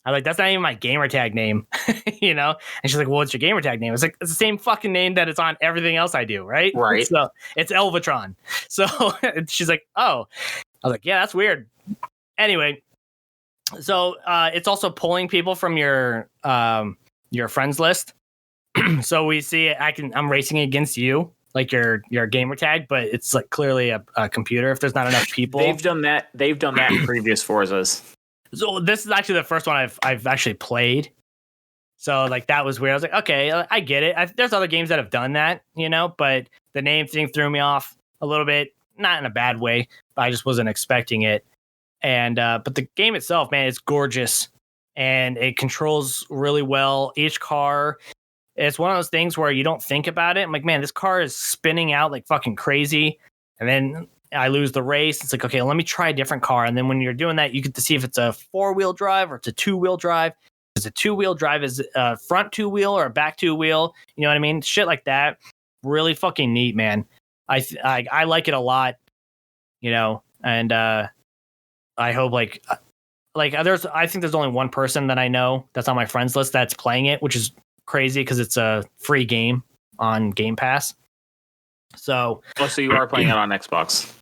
I was like, that's not even my gamer tag name, And she's like, well, what's your gamer tag name? It's like, it's the same fucking name that it's on everything else I do, right? Right. So it's Elvatron. So she's like, oh. I was like, yeah, that's weird. Anyway, so it's also pulling people from your friends list. So we see I'm racing against you, like your gamer tag, but it's like clearly a computer if there's not enough people. They've done that in previous Forzas. So this is actually the first one I've actually played. So like that was weird. I was like, okay, I get it. There's other games that have done that, but the name thing threw me off a little bit, not in a bad way, but I just wasn't expecting it. And but the game itself, man, it's gorgeous and it controls really well. Each car. It's one of those things where you don't think about it. I'm like, man, this car is spinning out like fucking crazy. And then I lose the race. It's like, okay, let me try a different car. And then when you're doing that, you get to see if it's a 4-wheel drive or it's a 2-wheel drive. Is a 2-wheel drive is a front 2-wheel or a back 2-wheel? You know what I mean? Shit like that. Really fucking neat, man. I like it a lot, and I hope I think there's only one person that I know that's on my friends list that's playing it, which is crazy because it's a free game on Game Pass. So you are playing it on Xbox?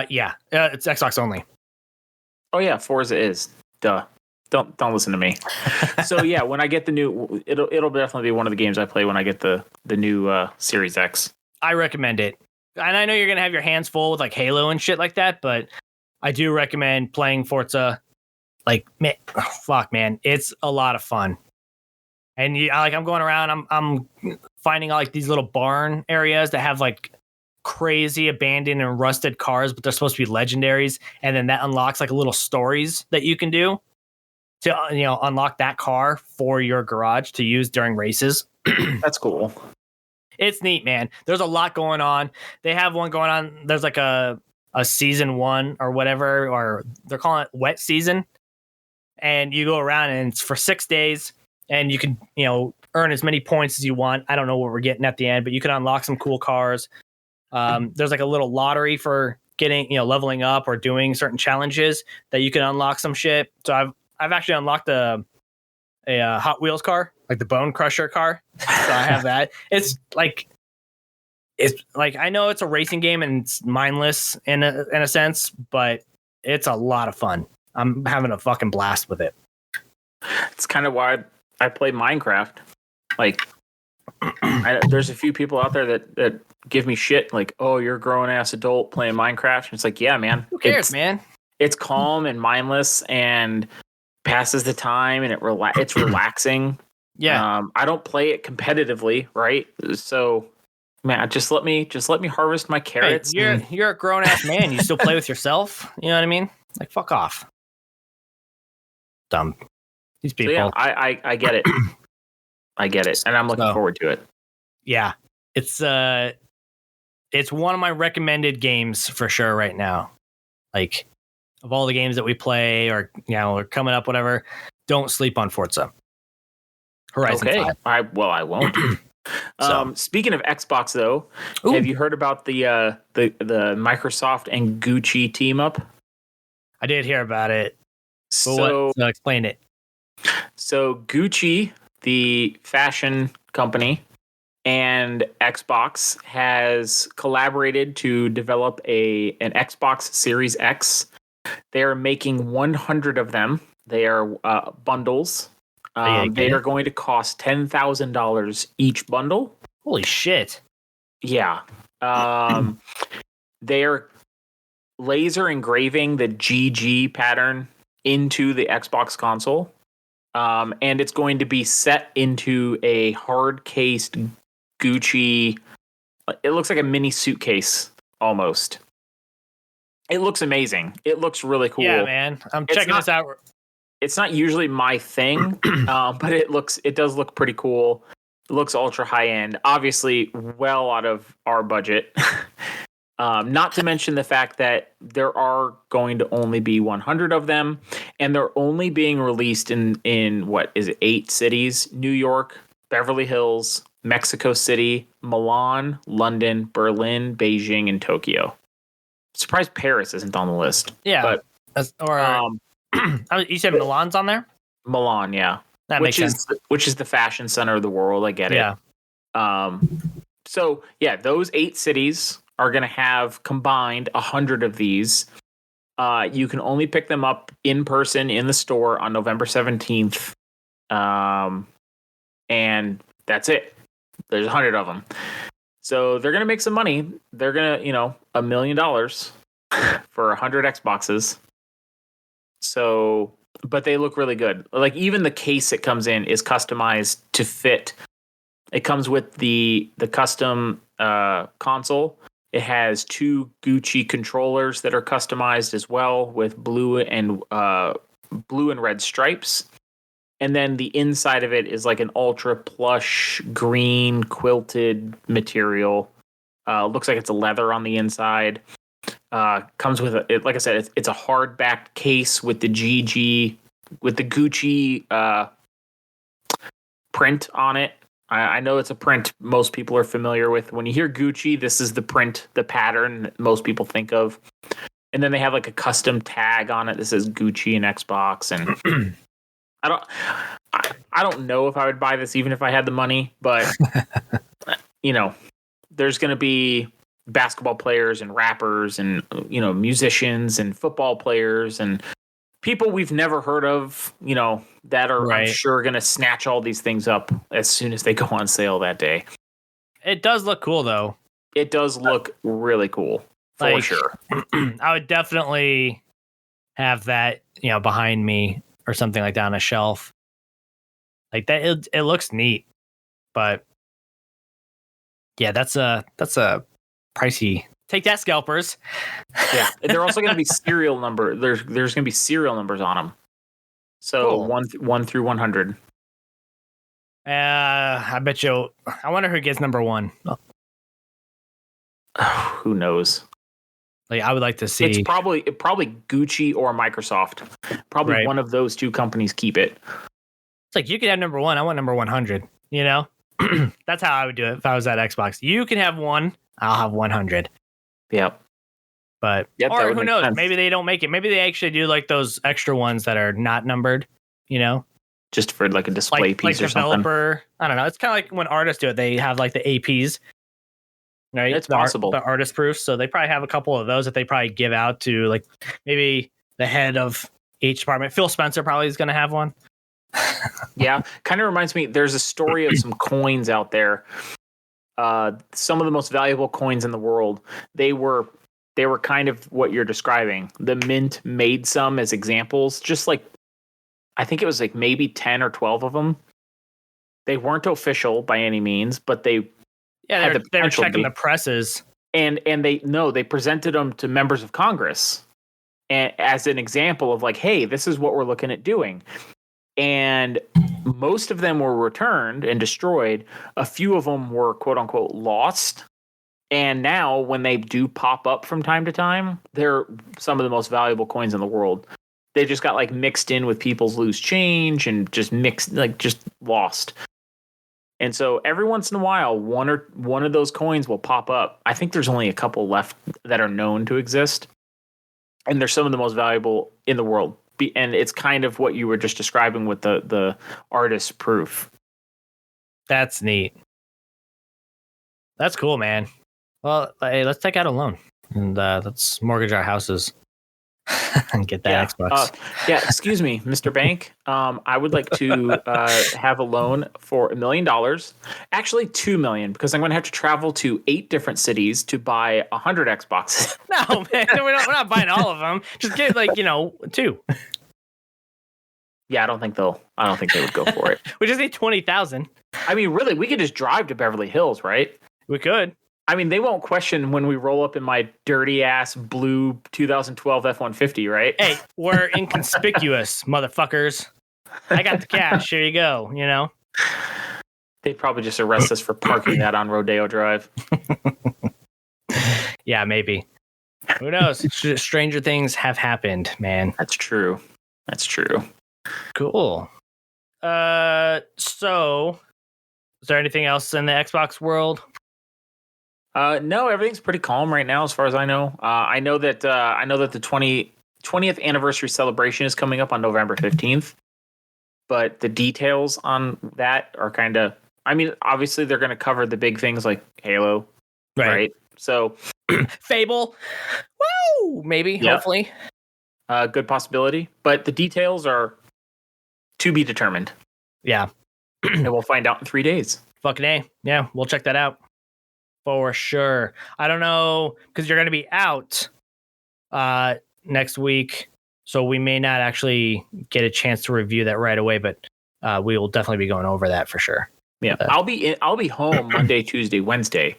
Yeah, it's Xbox only. Oh yeah, Forza is. Duh. Don't listen to me. So yeah, when I get the new, it'll definitely be one of the games I play when I get the new Series X. I recommend it, and I know you're gonna have your hands full with like Halo and shit like that, but I do recommend playing Forza. Like, man, fuck, man, it's a lot of fun. And I'm going around, I'm finding like these little barn areas that have like crazy abandoned and rusted cars, but they're supposed to be legendaries. And then that unlocks like little stories that you can do to unlock that car for your garage to use during races. That's cool. It's neat, man. There's a lot going on. They have one going on. There's like a season 1 or whatever, or they're calling it wet season. And you go around and it's for 6 days. And you can, earn as many points as you want. I don't know what we're getting at the end, but you can unlock some cool cars. There's like a little lottery for getting, leveling up or doing certain challenges that you can unlock some shit. So I've actually unlocked a Hot Wheels car, like the Bone Crusher car. So I have that. It's like I know it's a racing game and it's mindless in a sense, but it's a lot of fun. I'm having a fucking blast with it. It's kind of why I play Minecraft. Like, there's a few people out there that give me shit like, oh, you're a grown ass adult playing Minecraft. And it's like, yeah, man. Who cares, man? It's calm and mindless and passes the time and it's relaxing. Yeah. I don't play it competitively, right? So, man, just let me harvest my carrots. Hey, you're a grown ass man. You still play with yourself. You know what I mean? Like, fuck off. Dumb. These people. So yeah, I get it. I get it, and I'm looking forward to it. Yeah, it's one of my recommended games for sure right now. Like, of all the games that we play or or coming up, whatever, don't sleep on Forza Horizon 5. I won't. Speaking of Xbox, though, have you heard about the Microsoft and Gucci team up? I did hear about it. So explain it. So Gucci, the fashion company, and Xbox has collaborated to develop an Xbox Series X. They are making 100 of them. They are bundles. They are going to cost $10,000 each bundle. Holy shit. Yeah. They are laser engraving the GG pattern into the Xbox console. And it's going to be set into a hard-cased Gucci. It looks like a mini suitcase almost. It looks amazing. It looks really cool. Yeah, man. I'm checking this out. It's not usually my thing, but it does look pretty cool. It looks ultra high end. Obviously, well out of our budget. Not to mention the fact that there are going to only be 100 of them, and they're only being released in what is it, 8 cities: New York, Beverly Hills, Mexico City, Milan, London, Berlin, Beijing, and Tokyo. Surprised Paris isn't on the list. Yeah, but you said Milan's on there. Milan, yeah, that makes sense. Which is the fashion center of the world. I get it. Yeah. So yeah, those 8 cities are going to have combined 100 of these. You can only pick them up in person in the store on November 17th. And that's it. There's 100 of them. So they're going to make some money. They're going to, $1 million for 100 Xboxes. So, but they look really good. Like even the case it comes in is customized to fit. It comes with the custom console. It has 2 Gucci controllers that are customized as well with blue and red stripes. And then the inside of it is like an ultra plush green quilted material. Looks like it's a leather on the inside. Comes with like I said, it's a hardback case with the Gucci print on it. I know it's a print most people are familiar with. When you hear Gucci, this is the print, the pattern that most people think of. And then they have like a custom tag on it that says Gucci and Xbox. And I don't know if I would buy this even if I had the money, but there's going to be basketball players and rappers and musicians and football players and people we've never heard of, that are, right, I'm sure going to snatch all these things up as soon as they go on sale that day. It does look cool, though. It does look really cool, for sure. I would definitely have that, behind me or something like that on a shelf. Like that, it looks neat, but yeah, that's a pricey. Take that, scalpers. Yeah, they're also going to be serial number. There's going to be serial numbers on them. So cool. 1 through 100. I bet you. I wonder who gets number 1. Who knows? Like I would like to see. It's probably Gucci or Microsoft. Probably right. One of those 2 companies keep it. It's like you could have number 1. I want number 100. That's how I would do it if I was at Xbox. You can have 1. I'll have 100. Yep. But or who knows? Sense. Maybe they don't make it. Maybe they actually do like those extra ones that are not numbered. Just for like a display piece or developer, something. I don't know. It's kind of like when artists do it. They have like the APs. Right, it's possible. The artist proofs. So they probably have a couple of those that they probably give out to like maybe the head of each department. Phil Spencer probably is going to have one. Yeah, kind of reminds me. There's a story of some coins out there. Some of the most valuable coins in the world. They were kind of what you're describing. The Mint made some as examples, just like I think it was like maybe 10 or 12 of them. They weren't official by any means, but they were checking the presses. And they presented them to members of Congress as an example of like, hey, this is what we're looking at doing. And most of them were returned and destroyed. A few of them were quote unquote lost. And now when they do pop up from time to time, they're some of the most valuable coins in the world. They just got like mixed in with people's loose change and just just lost. And so every once in a while, one of those coins will pop up. I think there's only a couple left that are known to exist. And they're some of the most valuable in the world. And it's kind of what you were just describing with the artist proof. That's neat. That's cool, man. Well, hey, let's take out a loan and let's mortgage our houses. Get that Xbox. Yeah, excuse me, Mr. Bank. I would like to have a loan for $1 million. Actually, 2 million, because I'm going to have to travel to 8 different cities to buy 100 Xboxes. No, man, we're not buying all of them. Just get 2. Yeah, I don't think they would go for it. We just need 20,000. I mean, really, we could just drive to Beverly Hills, right? We could. I mean, they won't question when we roll up in my dirty ass blue 2012 F-150, right? Hey, we're inconspicuous, motherfuckers. I got the cash. Here you go. They'd probably just arrest us for parking that on Rodeo Drive. Yeah, maybe. Who knows? Stranger things have happened, man. That's true. Cool. So is there anything else in the Xbox world? No, everything's pretty calm right now, as far as I know. I know that the 20th anniversary celebration is coming up on November 15th, but the details on that are kind of. I mean, obviously they're going to cover the big things like Halo, right? So, Fable, woo, maybe, hopefully, good possibility, but the details are to be determined. Yeah, and we'll find out in 3 days. Fucking A. Yeah, we'll check that out. For sure. I don't know, because you're going to be out next week, so we may not actually get a chance to review that right away, but we will definitely be going over that for sure. Yeah, I'll be home Monday, Tuesday, Wednesday,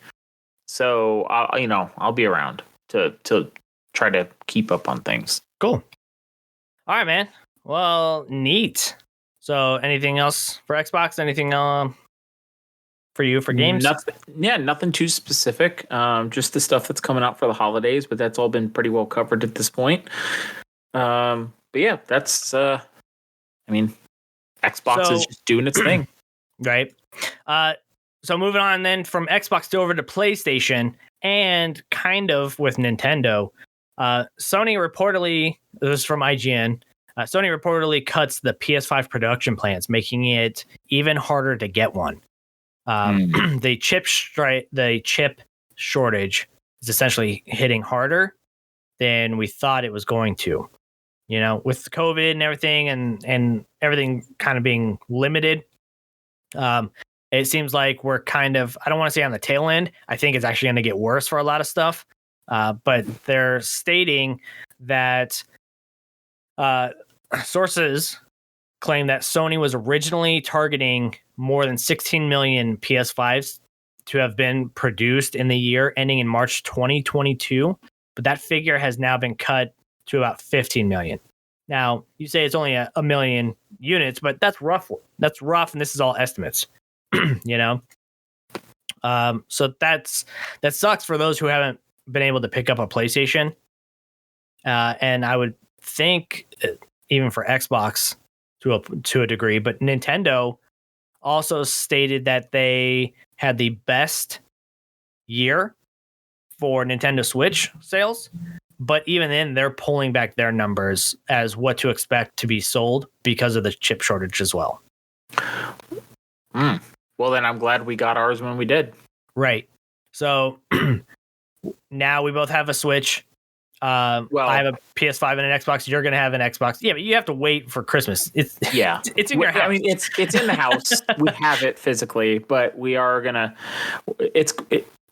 so I'll be around to try to keep up on things. Cool. All right, man. Well, neat. So, anything else for Xbox? Anything for you for games? Nothing too specific. Just the stuff that's coming out for the holidays, but that's all been pretty well covered at this point. But yeah, that's Xbox is just doing its thing. Right. So moving on then from Xbox to over to PlayStation and kind of with Nintendo, Sony reportedly, this is from IGN, Sony reportedly cuts the PS5 production plans, making it even harder to get one. The chip shortage is essentially hitting harder than we thought it was going to. With COVID and everything and everything kind of being limited, it seems like we're kind of, I don't want to say on the tail end. I think it's actually going to get worse for a lot of stuff. But they're stating that sources claim that Sony was originally targeting more than 16 million PS5s to have been produced in the year ending in March 2022, but that figure has now been cut to about 15 million. Now, you say it's only a million units, but that's rough. That's rough, and this is all estimates. So that sucks for those who haven't been able to pick up a PlayStation. And I would think even for Xbox to a degree, but Nintendo also stated that they had the best year for Nintendo Switch sales, but even then they're pulling back their numbers as what to expect to be sold because of the chip shortage as well. Well, then I'm glad we got ours when we did. Right. So now we both have a Switch. I have a PS5 and an Xbox. You're going to have an Xbox. Yeah, but you have to wait for Christmas. It's in your house. I mean, it's in the house. We have it physically, but we are gonna.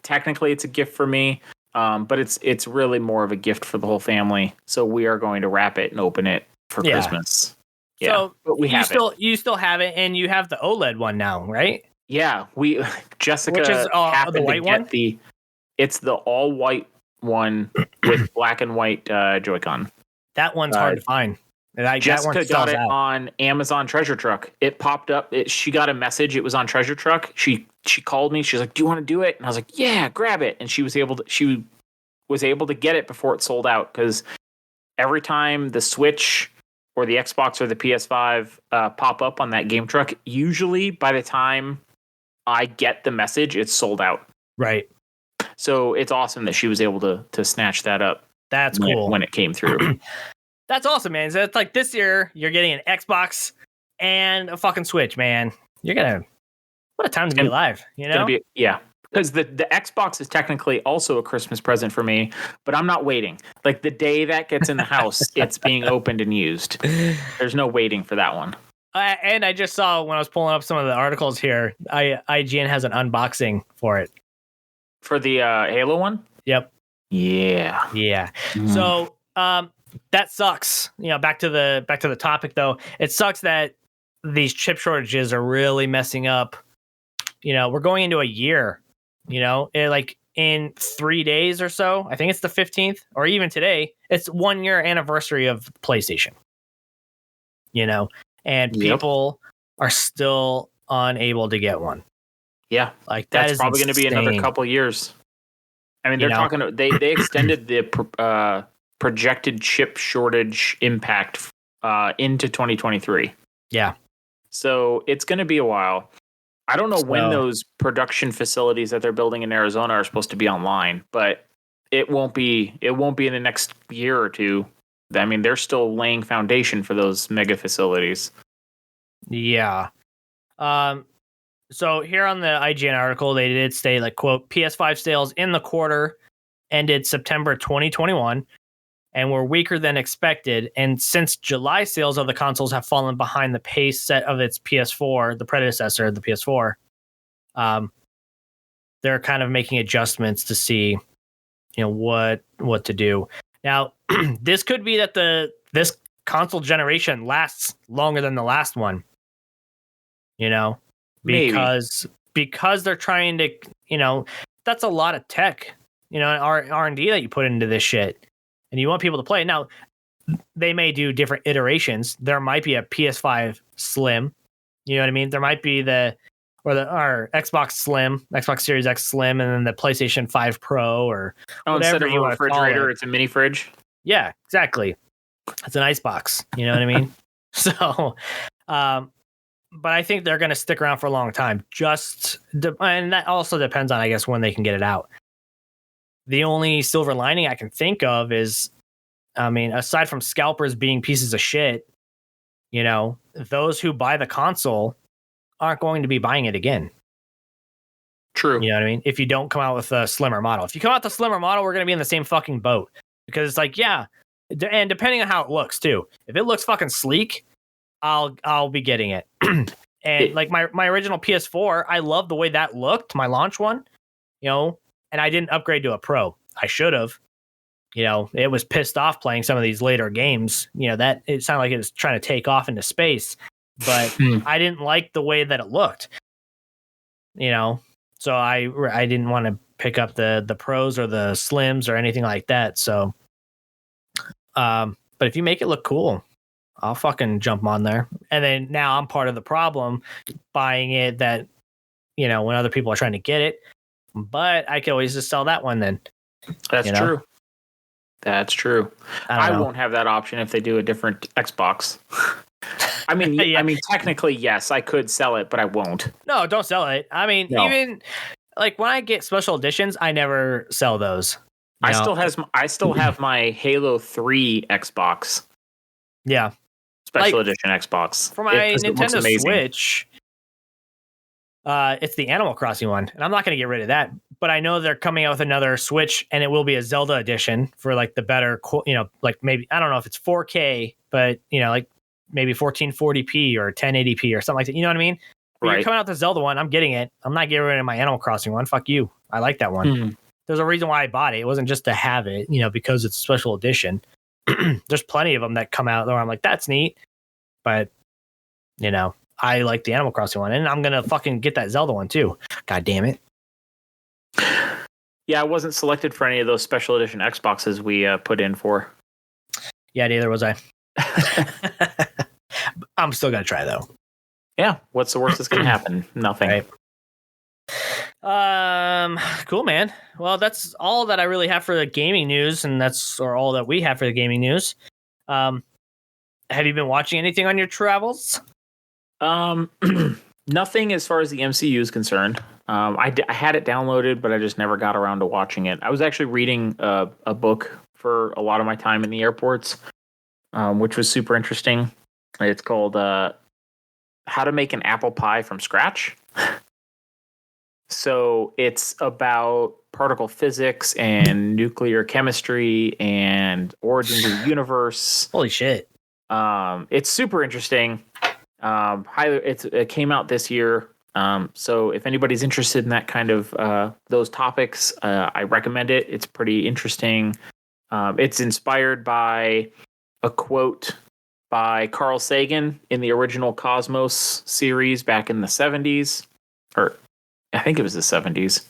Technically it's a gift for me, but it's really more of a gift for the whole family. So we are going to wrap it and open it for Christmas. Yeah, so but you still have it, and you have the OLED one now, right? Yeah, Jessica, which is happened the white to get one. It's the all white one with black and white Joy-Con. That one's hard to find. Jessica got it on Amazon Treasure Truck. It popped up. She got a message. It was on Treasure Truck. She called me. She's like, "Do you want to do it?" And I was like, "Yeah, grab it." And she was able to get it before it sold out, because every time the Switch or the Xbox or the PS5 pop up on that game truck, usually by the time I get the message, it's sold out. Right. So it's awesome that she was able to snatch that up. That's cool when it came through. That's awesome, man. So it's like this year you're getting an Xbox and a fucking Switch, man. What a time to be alive, you know? because the Xbox is technically also a Christmas present for me, but I'm not waiting. Like the day that gets in the house, it's being opened and used. There's no waiting for that one. And I just saw when I was pulling up some of the articles here, IGN has an unboxing for it. For the Halo one? Yep. Yeah. Yeah. So that sucks. Back to the topic though. It sucks that these chip shortages are really messing up. We're going into a year. Like in 3 days or so. I think it's the 15th, or even today. It's 1 year anniversary of PlayStation. And people are still unable to get one. Yeah, like that's probably going to be another couple years. I mean, they're talking. They extended the projected chip shortage impact into 2023. Yeah, so it's going to be a while. I don't know when those production facilities that they're building in Arizona are supposed to be online, but it won't be. It won't be in the next year or two. I mean, they're still laying foundation for those mega facilities. Yeah. So here on the IGN article, they did state, like, quote, PS5 sales in the quarter ended September 2021 and were weaker than expected. And since July, sales of the consoles have fallen behind the pace set of its PS4, the predecessor of the PS4. They're kind of making adjustments to see, what to do. Now, this could be that this console generation lasts longer than the last one. Because they're trying to, that's a lot of tech, R&D that you put into this shit, and you want people to play it. Now, they may do different iterations. There might be a PS5 Slim, you know what I mean? There might be or Xbox Slim, Xbox Series X Slim, and then the PlayStation 5 Pro, or whatever. Instead of a refrigerator, it's a mini fridge. Yeah, exactly. It's an ice box. You know what I mean? So, but I think they're going to stick around for a long time. And that also depends on, I guess, when they can get it out. The only silver lining I can think of is, aside from scalpers being pieces of shit, those who buy the console aren't going to be buying it again. True. You know what I mean? If you don't come out with a slimmer model. If you come out with a slimmer model, we're going to be in the same fucking boat. Because it's like, yeah, and depending on how it looks too. If it looks fucking sleek, I'll be getting it. And like my original PS4, I love the way that looked, my launch one, and I didn't upgrade to a Pro. I should have. It was pissed off playing some of these later games, that it sounded like it was trying to take off into space, but I didn't like the way that it looked. So I didn't want to pick up the Pros or the Slims or anything like that. So but if you make it look cool, I'll fucking jump on there. And then now I'm part of the problem buying it that, when other people are trying to get it. But I can always just sell that one then. That's true. That's true. I won't have that option if they do a different Xbox. I mean, Yeah. I mean, technically, yes, I could sell it, but I won't. No, don't sell it. I mean, even like when I get special editions, I never sell those. I still have my Halo 3 Xbox. Yeah. Special edition Xbox. For my Nintendo Switch, it's the Animal Crossing one. And I'm not going to get rid of that. But I know they're coming out with another Switch, and it will be a Zelda edition for like the better, like maybe, I don't know if it's 4K, but, like maybe 1440p or 1080p or something like that. You know what I mean? But you're coming out the Zelda one, I'm getting it. I'm not getting rid of my Animal Crossing one. Fuck you. I like that one. There's a reason why I bought it. It wasn't just to have it, because it's a special edition. There's plenty of them that come out where I'm like, that's neat. But, I like the Animal Crossing one, and I'm going to fucking get that Zelda one too. God damn it. Yeah, I wasn't selected for any of those special edition Xboxes we put in for. Yeah, neither was I. I'm still going to try though. Yeah. What's the worst that's going to happen? Nothing. Right. Cool, man. Well, that's all that I really have for the gaming news, and or all that we have for the gaming news. Have you been watching anything on your travels? Nothing as far as the MCU is concerned. I had it downloaded, but I just never got around to watching it. I was actually reading a book for a lot of my time in the airports, which was super interesting. It's called How to Make an Apple Pie from Scratch. So it's about particle physics and nuclear chemistry and origins of the universe. Holy shit. It's super interesting. It came out this year. So if anybody's interested in that kind of those topics, I recommend it. It's pretty interesting. It's inspired by a quote by Carl Sagan in the original Cosmos series back in the 70s, or I think it was the 70s,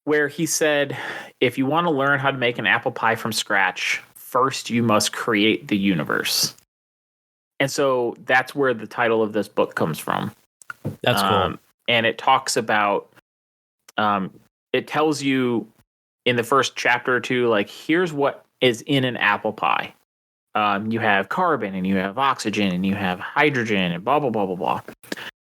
where he said, if you want to learn how to make an apple pie from scratch, first you must create the universe. And so that's where the title of this book comes from. That's cool. And it talks about, it tells you in the first chapter or two, like, here's what is in an apple pie. You have carbon and you have oxygen and you have hydrogen and blah, blah, blah, blah, blah.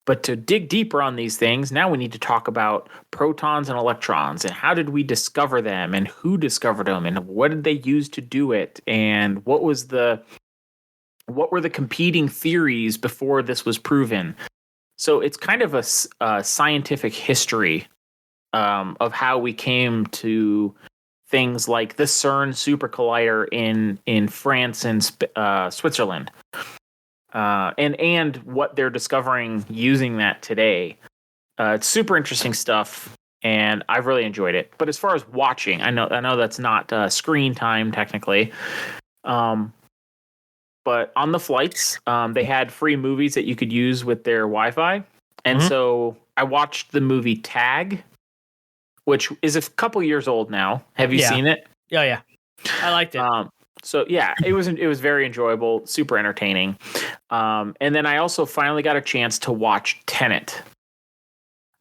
But to dig deeper on these things, now we need to talk about protons and electrons and how did we discover them and who discovered them and what did they use to do it and what were the competing theories before this was proven. So it's kind of a scientific history of how we came to things like the CERN super collider in France and Switzerland, and what they're discovering using that today. It's super interesting stuff, and I've really enjoyed it. But as far as watching, I know that's not screen time technically. But on the flights, they had free movies that you could use with their Wi-Fi. And so I watched the movie Tag, which is a couple years old now. Have you seen it? Yeah. I liked it. So yeah, it was very enjoyable, super entertaining. And then I also finally got a chance to watch Tenet.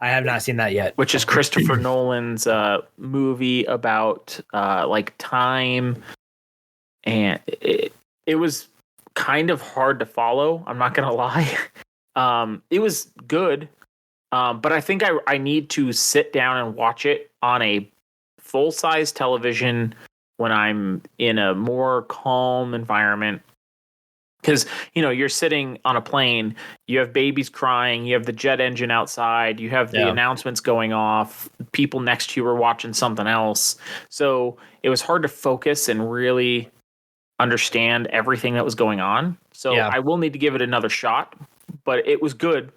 I have not seen that yet. Which is Christopher Nolan's movie about like time. And it was kind of hard to follow. I'm not going to lie. It was good. But I think I need to sit down and watch it on a full-size television when I'm in a more calm environment. Because, you're sitting on a plane, you have babies crying, you have the jet engine outside, you have the announcements going off, people next to you are watching something else. So it was hard to focus and really understand everything that was going on. So I will need to give it another shot, but it was good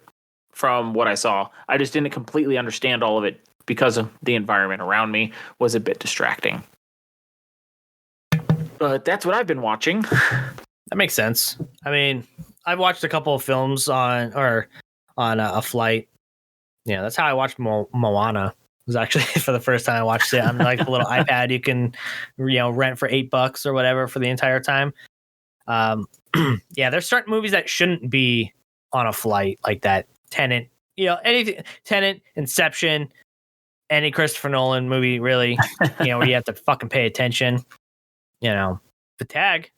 from what I saw. I just didn't completely understand all of it because of the environment around me was a bit distracting. But that's what I've been watching. That makes sense. I mean, I've watched a couple of films on a flight. Yeah, that's how I watched Moana. It was actually for the first time I watched it. I'm like a little iPad you can, rent for $8 or whatever for the entire time. There's certain movies that shouldn't be on a flight like that. Tenet, anything. Tenet, Inception, any Christopher Nolan movie, really. Where you have to fucking pay attention. The Tag.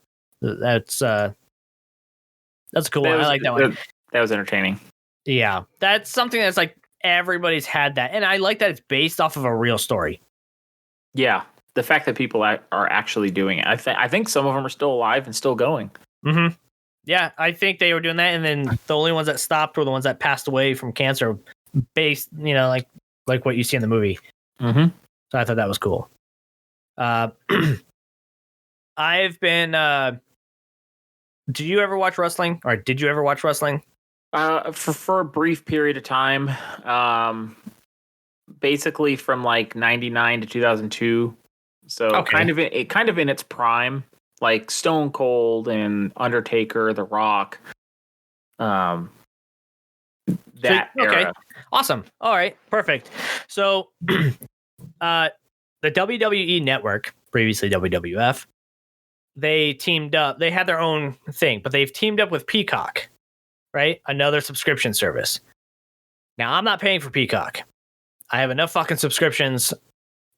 That's cool. I like that one. That was entertaining. Yeah, that's something that's like everybody's had that, and I like that it's based off of a real story. Yeah, the fact that people are actually doing it. I think some of them are still alive and still going. Mm-hmm. Yeah, I think they were doing that, and then the only ones that stopped were the ones that passed away from cancer, based, like what you see in the movie. Mm-hmm. So I thought that was cool. I've been. Do you ever watch wrestling, or did you ever watch wrestling? For a brief period of time, basically from like 99 to 2002. So kind of in its prime, like Stone Cold and Undertaker, The Rock. That era. Awesome. All right, perfect. So, the WWE Network, previously WWF, they teamed up. They had their own thing, but they've teamed up with Peacock, right? Another subscription service. Now, I'm not paying for Peacock. I have enough fucking subscriptions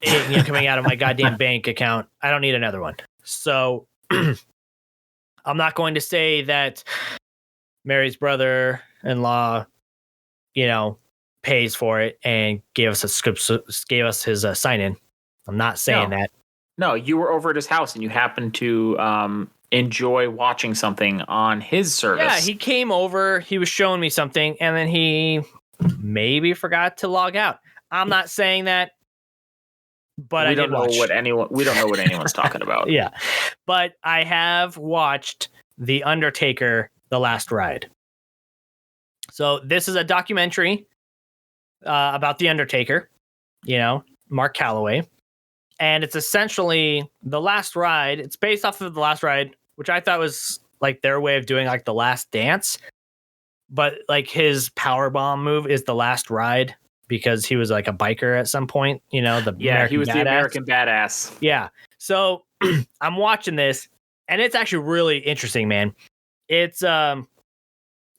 coming out of my goddamn bank account. I don't need another one. So I'm not going to say that Mary's brother-in-law, pays for it and gave us his sign-in. I'm not saying that. No, you were over at his house and you happened to enjoy watching something on his service. Yeah, he came over. He was showing me something, and then he maybe forgot to log out. I'm not saying that, but I did watch. We don't know what anyone's talking about. Yeah, but I have watched The Undertaker: The Last Ride. So this is a documentary about The Undertaker, Mark Calloway. And it's essentially The Last Ride. It's based off of The Last Ride, which I thought was like their way of doing like The Last Dance. But like his powerbomb move is The Last Ride because he was like a biker at some point, he was the American badass. Yeah. So I'm watching this and it's actually really interesting, man. It's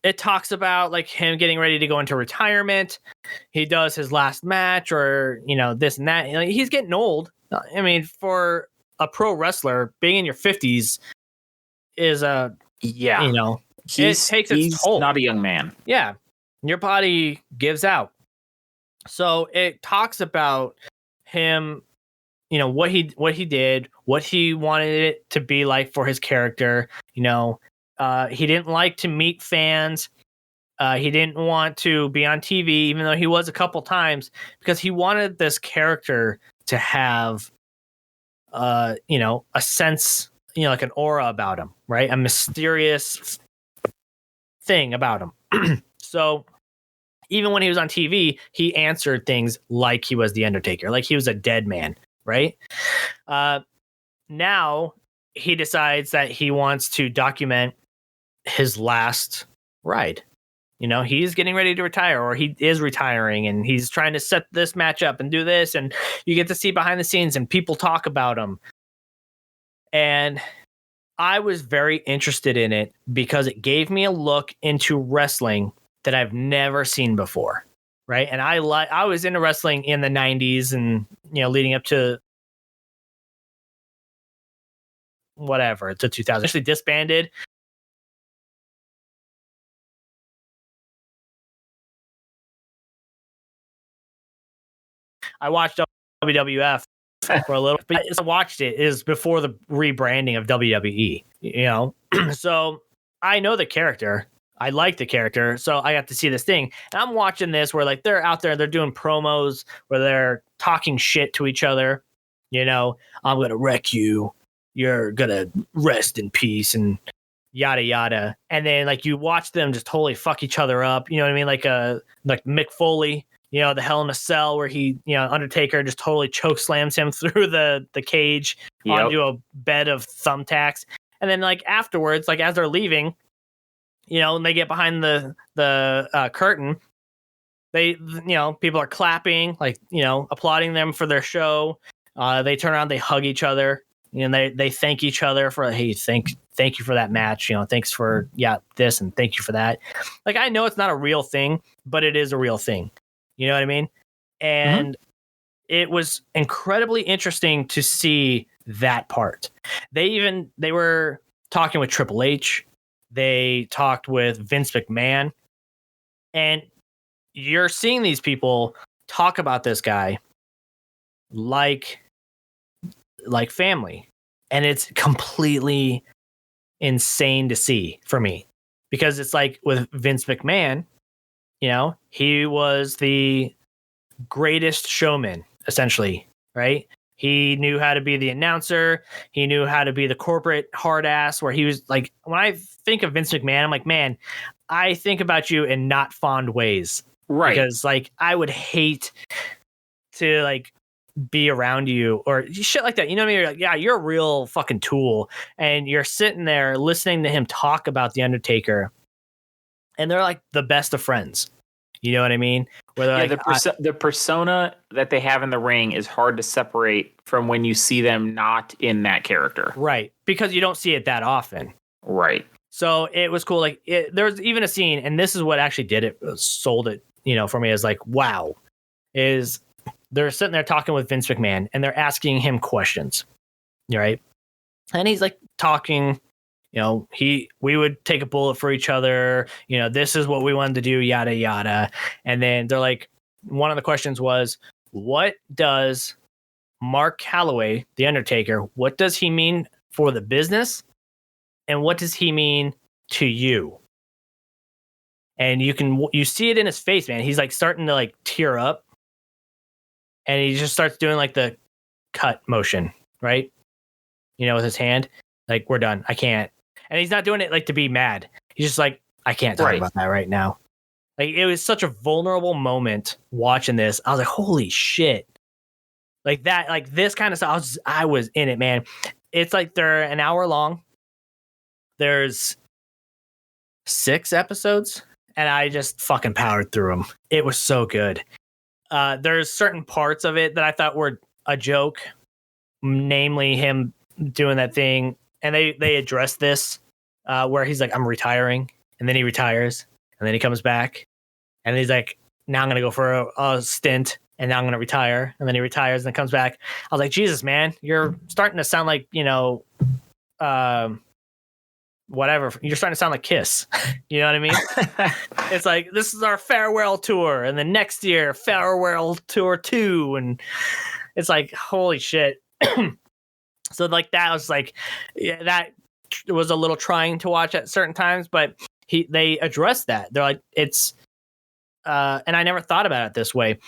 it talks about like him getting ready to go into retirement. He does his last match or, this and that. He's getting old. I mean, for a pro wrestler, being in your 50s is it takes its toll. Not a young man. Yeah. Your body gives out. So it talks about him, what he did, what he wanted it to be like for his character. He didn't like to meet fans. He didn't want to be on TV, even though he was a couple times, because he wanted this character to have, a sense, like an aura about him, right? A mysterious thing about him. So even when he was on TV, he answered things like he was the Undertaker, like he was a dead man, right? Now he decides that he wants to document his last ride. He's getting ready to retire, or he is retiring, and he's trying to set this match up and do this, and you get to see behind the scenes and people talk about him. And I was very interested in it because it gave me a look into wrestling that I've never seen before, right? And I was into wrestling in the 90s and, leading up to whatever, to 2000. Actually disbanded. I watched WWF for a little, but I watched it is before the rebranding of WWE, So I know the character. I like the character. So I got to see this thing. And I'm watching this where like they're out there, they're doing promos where they're talking shit to each other. I'm going to wreck you. You're going to rest in peace and yada, yada. And then like you watch them just totally fuck each other up. You know what I mean? Like Mick Foley. The Hell in a Cell where he, Undertaker just totally choke slams him through the cage onto a bed of thumbtacks. And then like afterwards, like as they're leaving, and they get behind the curtain, they, people are clapping, like, applauding them for their show. They turn around, they hug each other, they thank each other for, hey, thank you for that match. Thanks for, this and thank you for that. Like, I know it's not a real thing, but it is a real thing. You know what I mean? And it was incredibly interesting to see that part. They were talking with Triple H. They talked with Vince McMahon. And you're seeing these people talk about this guy like family. And it's completely insane to see for me. Because it's like with Vince McMahon, he was the greatest showman, essentially, right? He knew how to be the announcer. He knew how to be the corporate hard ass where he was like, when I think of Vince McMahon, I'm like, man, I think about you in not fond ways. Right. Because like, I would hate to like be around you or shit like that. You know what I mean? You're like, yeah, you're a real fucking tool. And you're sitting there listening to him talk about The Undertaker. And they're like the best of friends. You know what I mean? Where like, the persona that they have in the ring is hard to separate from when you see them not in that character. Right. Because you don't see it that often. Right. So it was cool. Like there was even a scene, and this is what actually did it, sold it, for me, is like, wow, is they're sitting there talking with Vince McMahon and they're asking him questions. Right. And he's like talking, we would take a bullet for each other. This is what we wanted to do, yada, yada. And then they're like, one of the questions was, what does Mark Calloway, the Undertaker, what does he mean for the business? And what does he mean to you? and you see it in his face, man. He's like starting to like tear up, and he just starts doing like the cut motion, right? With his hand, like, we're done. I can't. And he's not doing it like to be mad. He's just like, I can't talk about that right now. Like, it was such a vulnerable moment watching this. I was like, holy shit. Like that, like this kind of stuff. I was in it, man. It's like they're an hour long. There's 6 episodes, and I just fucking powered through them. It was so good. There's certain parts of it that I thought were a joke, namely him doing that thing. And they address this where he's like, I'm retiring. And then he retires. And then he comes back. And he's like, now I'm going to go for a stint. And now I'm going to retire. And then he retires and then comes back. I was like, Jesus, man, you're starting to sound like, whatever. You're starting to sound like Kiss. You know what I mean? It's like, this is our farewell tour. And then next year, farewell tour 2. And it's like, holy shit. So like that was like, yeah, that was a little trying to watch at certain times, but they addressed that. They're like, it's, and I never thought about it this way.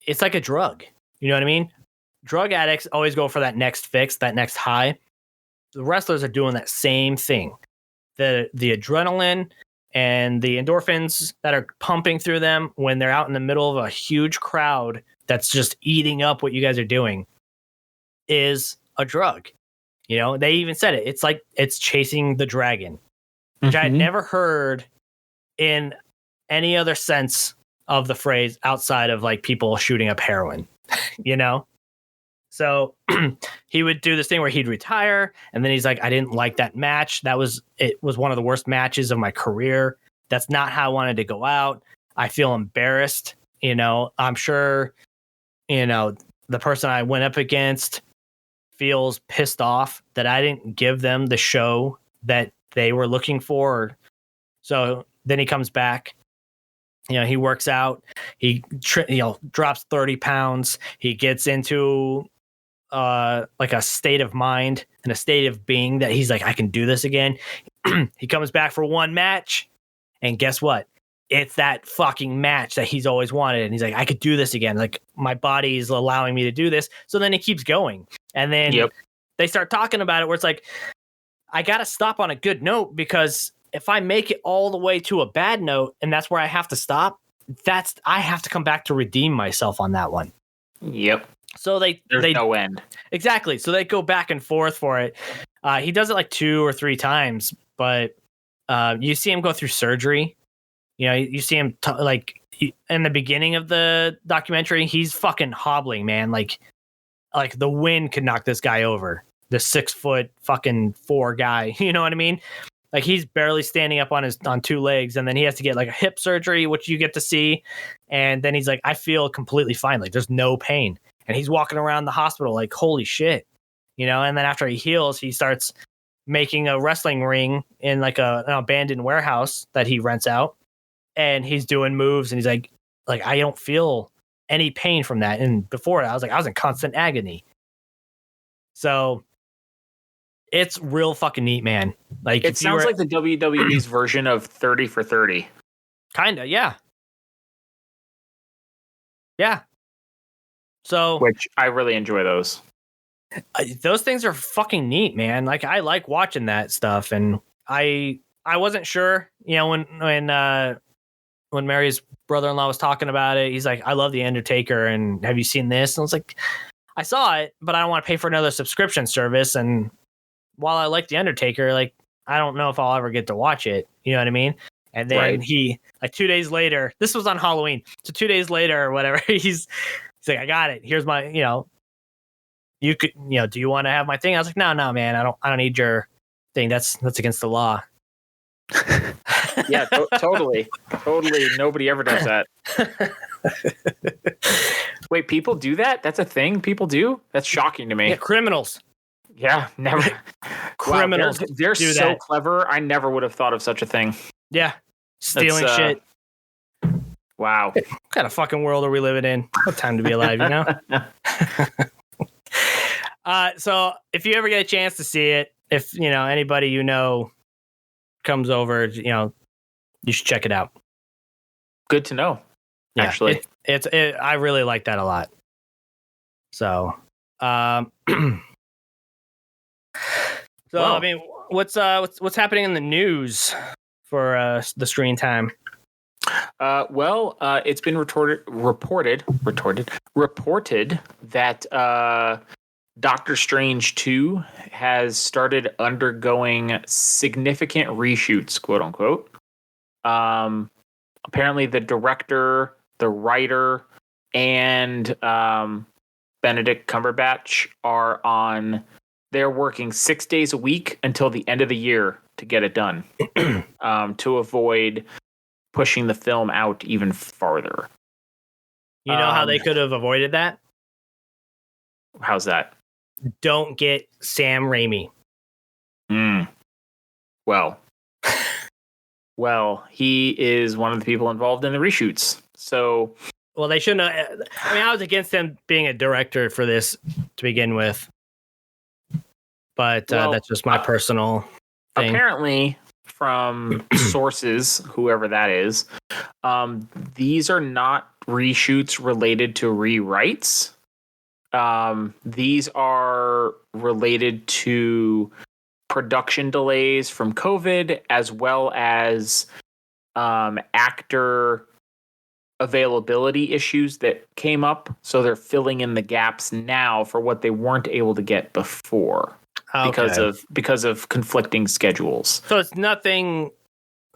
It's like a drug. You know what I mean? Drug addicts always go for that next fix, that next high. The wrestlers are doing that same thing. The adrenaline and the endorphins that are pumping through them when they're out in the middle of a huge crowd that's just eating up what you guys are doing is a drug. They even said it. It's like it's chasing the dragon, which I had never heard in any other sense of the phrase outside of like people shooting up heroin, So he would do this thing where he'd retire, and then he's like, I didn't like that match. It was one of the worst matches of my career. That's not how I wanted to go out. I feel embarrassed. I'm sure, the person I went up against feels pissed off that I didn't give them the show that they were looking for. So then he comes back. He works out. He drops 30 pounds. He gets into like a state of mind and a state of being that he's like, I can do this again. He comes back for one match, and guess what? It's that fucking match that he's always wanted. And he's like, I could do this again. Like, my body is allowing me to do this. So then he keeps going. And then they start talking about it where it's like, I got to stop on a good note, because if I make it all the way to a bad note and that's where I have to stop, I have to come back to redeem myself on that one. Yep. So there's no end. Exactly. So they go back and forth for it. He does it like 2 or 3 times, but you see him go through surgery. You see him in the beginning of the documentary, he's fucking hobbling, man. Like the wind could knock this guy over. The 6 fucking 4 guy. You know what I mean? Like, he's barely standing up on 2 legs, and then he has to get like a hip surgery, which you get to see. And then he's like, I feel completely fine. Like, there's no pain. And he's walking around the hospital like, holy shit. And then after he heals, he starts making a wrestling ring in like an abandoned warehouse that he rents out. And he's doing moves, and he's like, I don't feel any pain from that. And before I was in constant agony. So it's real fucking neat, man. Like, it sounds like the WWE's version of 30 for 30. Kinda, yeah. Yeah. So, which I really enjoy those. Those things are fucking neat, man. Like, I like watching that stuff, and I wasn't sure, when Mary's brother-in-law was talking about it, he's like, I love the Undertaker, and have you seen this? And I was like, I saw it, but I don't want to pay for another subscription service. And while I like the Undertaker, like, I don't know if I'll ever get to watch it. You know what I mean? And then he, like, 2 days later, this was on Halloween. So 2 days later or whatever, he's like, I got it. Here's my, you could, do you want to have my thing? I was like, no, man, I don't need your thing. That's against the law. Yeah, totally. Nobody ever does that. Wait, people do that? That's a thing people do? That's shocking to me. Yeah, criminals. Yeah, never. Criminals. Wow, they're so that. clever. I never would have thought of such a thing. Yeah. Stealing shit. Wow. What kind of fucking world are we living in? What time to be alive, So if you ever get a chance to see it, if, anybody comes over, You should check it out. Good to know. Yeah, Actually, I really like that a lot. So, I mean, what's happening in the news for the screen time? It's been reported that Doctor Strange 2 has started undergoing significant reshoots, quote unquote. Apparently the director, the writer, and Benedict Cumberbatch they're working 6 days a week until the end of the year to get it done, to avoid pushing the film out even farther. You know how they could have avoided that? How's that? Don't get Sam Raimi. Well, he is one of the people involved in the reshoots. So, well, they shouldn't have. I mean, I was against them being a director for this to begin with, but that's just my personal thing. Apparently, from sources, whoever that is, these are not reshoots related to rewrites. These are related to production delays from COVID, as well as actor availability issues that came up. So they're filling in the gaps now for what they weren't able to get before because of conflicting schedules. So it's nothing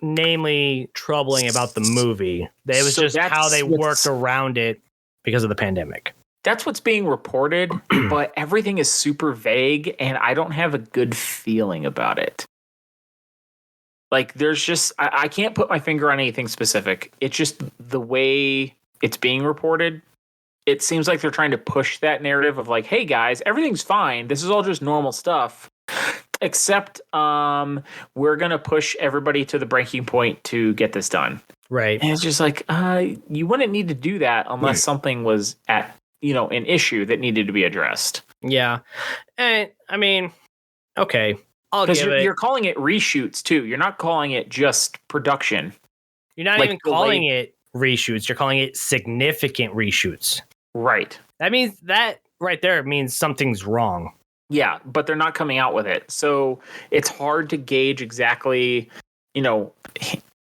namely troubling about the movie. It was just how they worked around it because of the pandemic. That's what's being reported, but everything is super vague, and I don't have a good feeling about it. Like, there's just, I can't put my finger on anything specific. It's just the way it's being reported. It seems like they're trying to push that narrative of like, hey guys, everything's fine. This is all just normal stuff. Except we're going to push everybody to the breaking point to get this done. Right. And it's just like, you wouldn't need to do that unless something was at, an issue that needed to be addressed. Yeah. And I mean, okay. Because you're calling it reshoots too. You're not calling it just production. You're not even calling it reshoots. You're calling it significant reshoots. Right. That means that right there means something's wrong. Yeah, but they're not coming out with it. So it's hard to gauge exactly,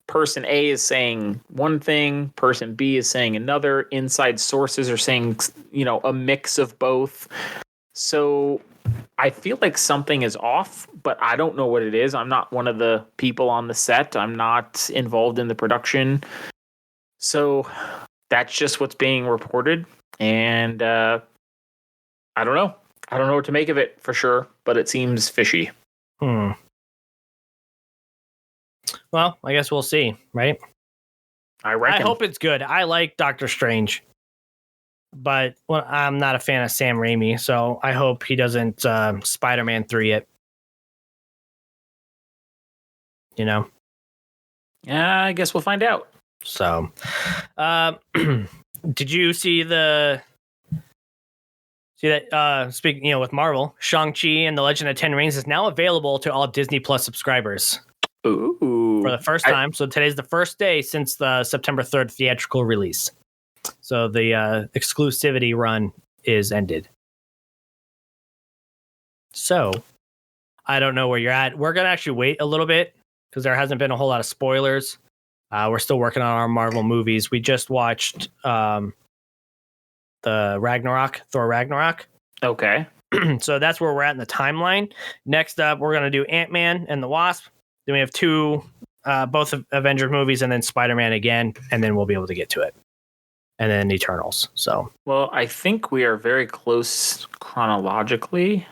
person A is saying one thing, person B is saying another. Inside sources are saying, a mix of both. So I feel like something is off, but I don't know what it is. I'm not one of the people on the set. I'm not involved in the production. So that's just what's being reported. And I don't know. I don't know what to make of it for sure, but it seems fishy. Well, I guess we'll see, right? I reckon. I hope it's good. I like Doctor Strange, but I'm not a fan of Sam Raimi, so I hope he doesn't Spider-Man 3 it. Yeah, I guess we'll find out. So, did you see that? Speaking, with Marvel, Shang-Chi and the Legend of Ten Rings is now available to all Disney Plus subscribers. Ooh. For the first time. So today's the first day since the September 3rd theatrical release. So the exclusivity run is ended. So I don't know where you're at. We're going to actually wait a little bit because there hasn't been a whole lot of spoilers. We're still working on our Marvel movies. We just watched the Thor Ragnarok. Okay. So that's where we're at in the timeline. Next up, we're going to do Ant-Man and the Wasp. Then we have two, both Avengers movies, and then Spider-Man again, and then we'll be able to get to it. And then Eternals. So, well, I think we are very close chronologically.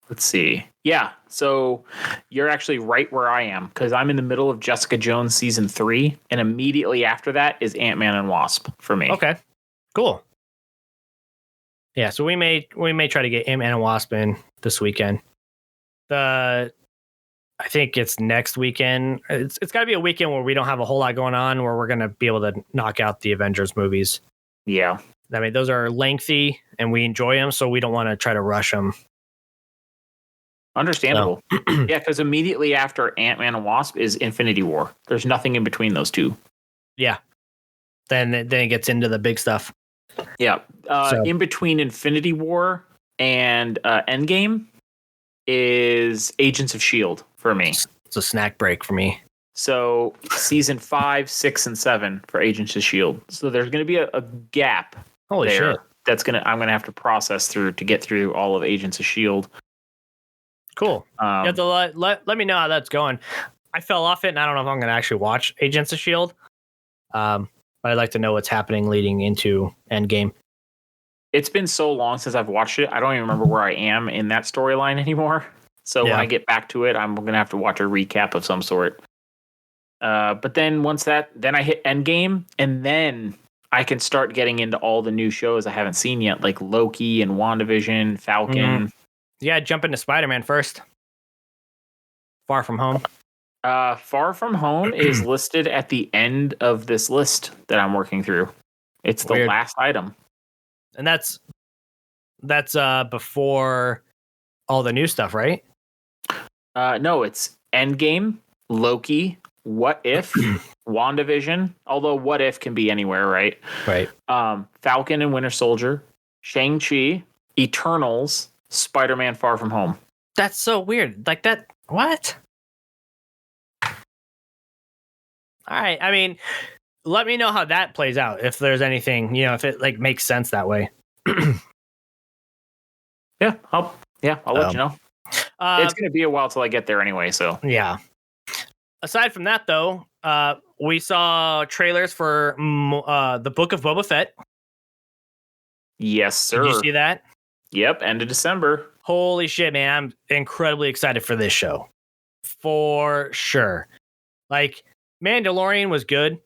Let's see. Yeah, so you're actually right where I am because I'm in the middle of Jessica Jones season 3, and immediately after that is Ant-Man and Wasp for me. Okay, cool. Yeah, so we may try to get Ant-Man and Wasp in this weekend. I think it's next weekend. It's got to be a weekend where we don't have a whole lot going on, where we're going to be able to knock out the Avengers movies. Yeah. I mean, those are lengthy, and we enjoy them, so we don't want to try to rush them. Understandable. Yeah, because immediately after Ant-Man and Wasp is Infinity War. There's nothing in between those two. Yeah. Then it gets into the big stuff. Yeah. In between Infinity War and Endgame is Agents of S.H.I.E.L.D. for me. It's a snack break for me. So season 5, 6, and 7 for Agents of S.H.I.E.L.D. So there's going to be a gap Holy there. shit. I'm going to have to process through to get through all of Agents of S.H.I.E.L.D. Cool. You have to let me know how that's going. I fell off it, and I don't know if I'm going to actually watch Agents of S.H.I.E.L.D. But I'd like to know what's happening leading into Endgame. It's been so long since I've watched it. I don't even remember where I am in that storyline anymore. So when I get back to it, I'm going to have to watch a recap of some sort. But then then I hit Endgame, and then I can start getting into all the new shows I haven't seen yet, like Loki and WandaVision, Falcon. Yeah, jump into Spider-Man first. Far From Home. Far From Home is listed at the end of this list that I'm working through. It's the last item. And that's before all the new stuff, right? No, it's Endgame, Loki, What If, WandaVision, although What If can be anywhere, right? Right. Falcon and Winter Soldier, Shang-Chi, Eternals, Spider-Man Far From Home. That's so weird. Like that, what? All right. I mean, let me know how that plays out. If there's anything, if it like makes sense that way. Yeah, I'll let you know. It's going to be a while till I get there anyway, so. Yeah. Aside from that, though, we saw trailers for the Book of Boba Fett. Yes, sir. Did you see that? Yep, end of December. Holy shit, man. I'm incredibly excited for this show. For sure. Like, Mandalorian was good.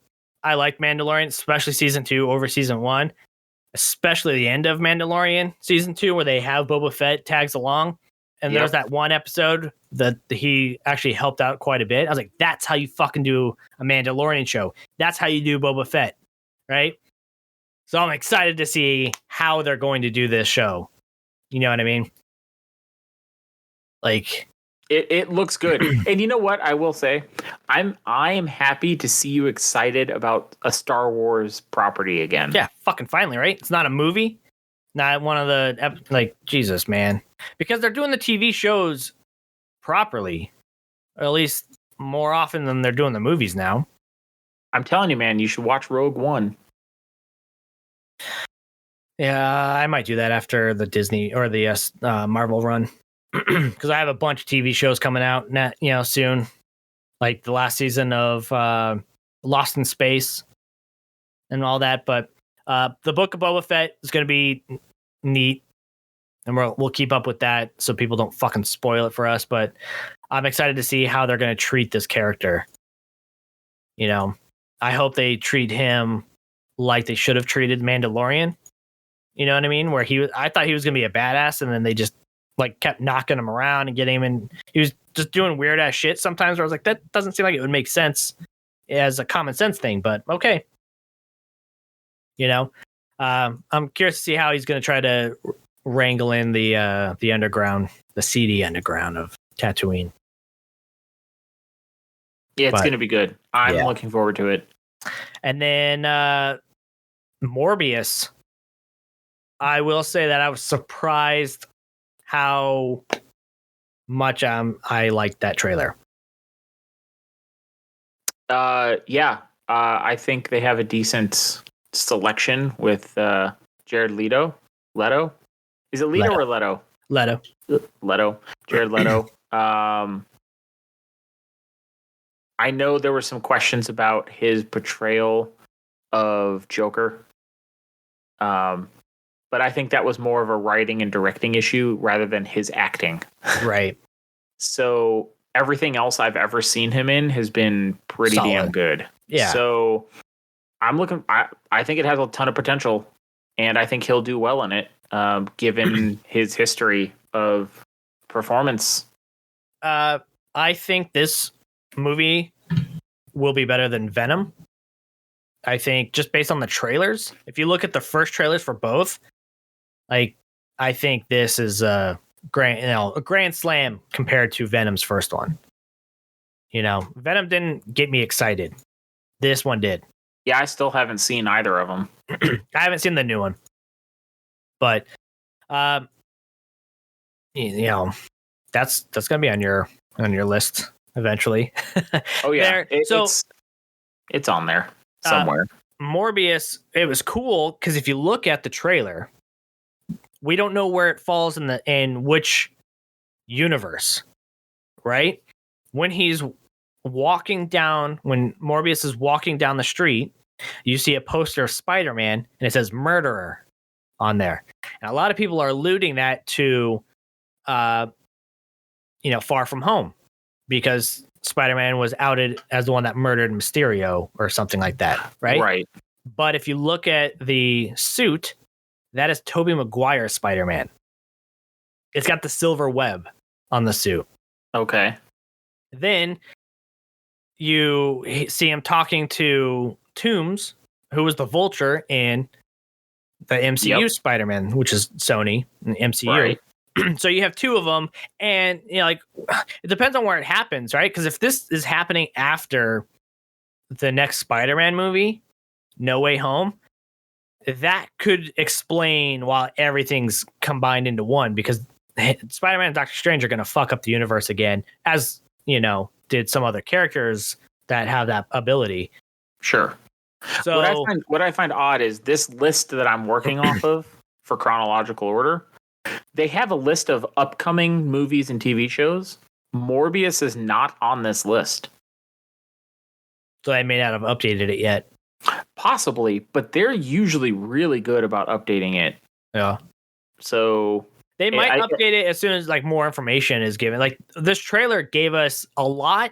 I liked Mandalorian, especially season 2 over season 1. Especially the end of Mandalorian season 2, where they have Boba Fett tags along. And there's that one episode that he actually helped out quite a bit. I was like, that's how you fucking do a Mandalorian show. That's how you do Boba Fett, right? So I'm excited to see how they're going to do this show. You know what I mean? Like, it looks good. And you know what I will say? I am happy to see you excited about a Star Wars property again. yeah, fucking finally, right? It's not a movie. Not one of the, Jesus, man. Because they're doing the TV shows properly. Or at least more often than they're doing the movies now. I'm telling you, man, you should watch Rogue One. Yeah, I might do that after the Disney or the Marvel run. Because I have a bunch of TV shows coming out soon. Like the last season of Lost in Space and all that. But the Book of Boba Fett is going to be neat, and we'll keep up with that so people don't fucking spoil it for us. But I'm excited to see how they're going to treat this character. I hope they treat him like they should have treated Mandalorian. You know what I mean? Where I thought he was going to be a badass, and then they just kept knocking him around and getting him in. He was just doing weird ass shit sometimes where I was like, that doesn't seem like it would make sense as a common sense thing, but okay. I'm curious to see how he's going to try to wrangle in the underground, the seedy underground of Tatooine. Yeah, it's going to be good. I'm looking forward to it. And then Morbius. I will say that I was surprised how much I liked that trailer. I think they have a decent selection with Jared Leto. Leto? Is it Leto or Leto? Leto. Jared Leto. I know there were some questions about his portrayal of Joker. But I think that was more of a writing and directing issue rather than his acting. Right. So everything else I've ever seen him in has been pretty damn good. Yeah. So I'm looking. I think it has a ton of potential, and I think he'll do well in it, given his history of performance. I think this movie will be better than Venom. I think just based on the trailers, if you look at the first trailers for both, I think this is a grand slam compared to Venom's first one. Venom didn't get me excited. This one did. Yeah, I still haven't seen either of them. I haven't seen the new one, but that's gonna be on your list eventually. Oh yeah, it's on there somewhere. Morbius, it was cool because if you look at the trailer, we don't know where it falls in which universe, right? When Morbius is walking down the street, you see a poster of Spider-Man and it says murderer on there. And a lot of people are alluding that to, Far From Home, because Spider-Man was outed as the one that murdered Mysterio or something like that, right? Right. But if you look at the suit, that is Tobey Maguire's Spider-Man. It's got the silver web on the suit. Okay. Then you see him talking to Toomes, who was the Vulture in the MCU Spider-Man, which is Sony and MCU. Right. So you have two of them, and it depends on where it happens, right? Because if this is happening after the next Spider-Man movie, No Way Home, that could explain why everything's combined into one, because Spider-Man and Doctor Strange are going to fuck up the universe again, as did some other characters that have that ability. Sure. So what I find odd is this list that I'm working off of for chronological order. They have a list of upcoming movies and TV shows. Morbius is not on this list. So they may not have updated it yet. Possibly, but they're usually really good about updating it. Yeah. So they might update it as soon as more information is given. Like this trailer gave us a lot,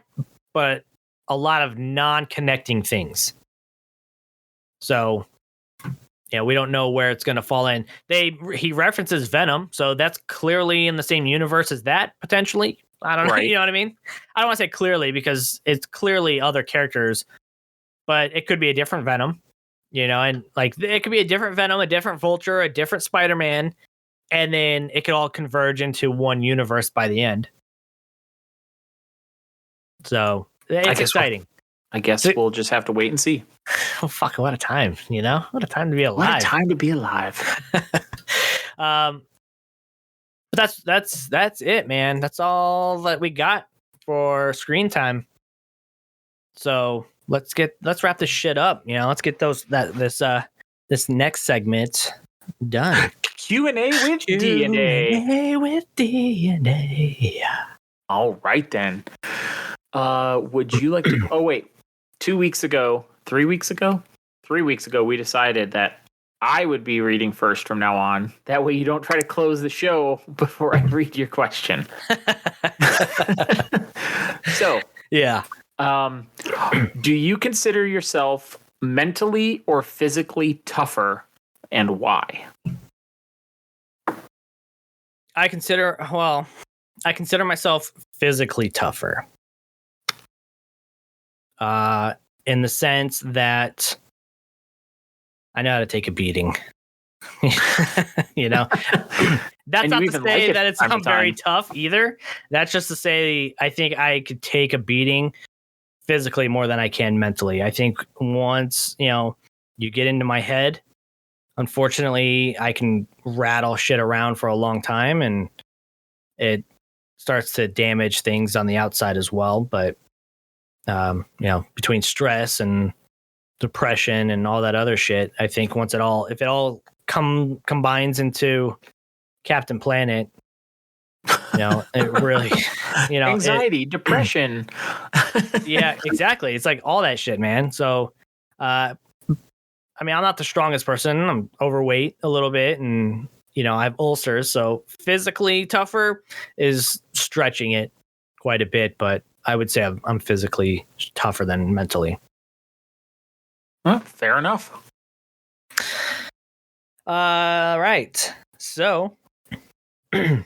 but a lot of non-connecting things. So we don't know where it's going to fall in. He references Venom, so that's clearly in the same universe as that, potentially. I don't know. Right. You know what I mean? I don't want to say clearly because it's clearly other characters, but it could be a different Venom, and it could be a different Venom, a different Vulture, a different Spider-Man, and then it could all converge into one universe by the end. So it's exciting. I guess we'll just have to wait and see. Oh, fuck, what a time, What a time to be alive. What a time to be alive. But that's it, man. That's all that we got for screen time. So let's wrap this shit up. Let's get this next segment done. Q&A with DNA. Q&A with DNA. All right then. Would you like to? Oh wait, 3 weeks ago, we decided that I would be reading first from now on. That way, you don't try to close the show before I read your question. So, yeah. Do you consider yourself mentally or physically tougher, and why? I consider myself physically tougher. In the sense that I know how to take a beating. That's not to say that I'm very tough either. That's just to say I think I could take a beating physically more than I can mentally. I think once, you get into my head, unfortunately, I can rattle shit around for a long time and it starts to damage things on the outside as well. But, between stress and depression and all that other shit, I think if it all combines into Captain Planet, it really, anxiety, depression. Yeah, exactly. It's like all that shit, man. So, I'm not the strongest person. I'm overweight a little bit and, I have ulcers. So physically tougher is stretching it quite a bit, but I would say I'm physically tougher than mentally. Fair enough. Right. So, what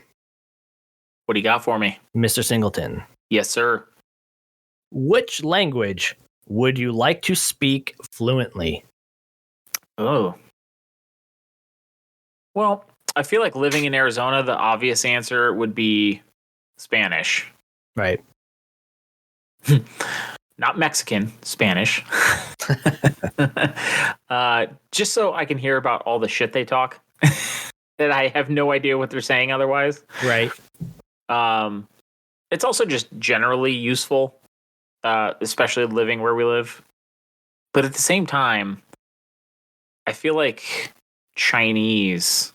do you got for me, Mr. Singleton? Yes, sir. Which language would you like to speak fluently? Oh. Well, I feel like living in Arizona, the obvious answer would be Spanish. Right. Not Mexican, Spanish. Just so I can hear about all the shit they talk that I have no idea what they're saying otherwise. Right. It's also just generally useful, especially living where we live. But at the same time, I feel like Chinese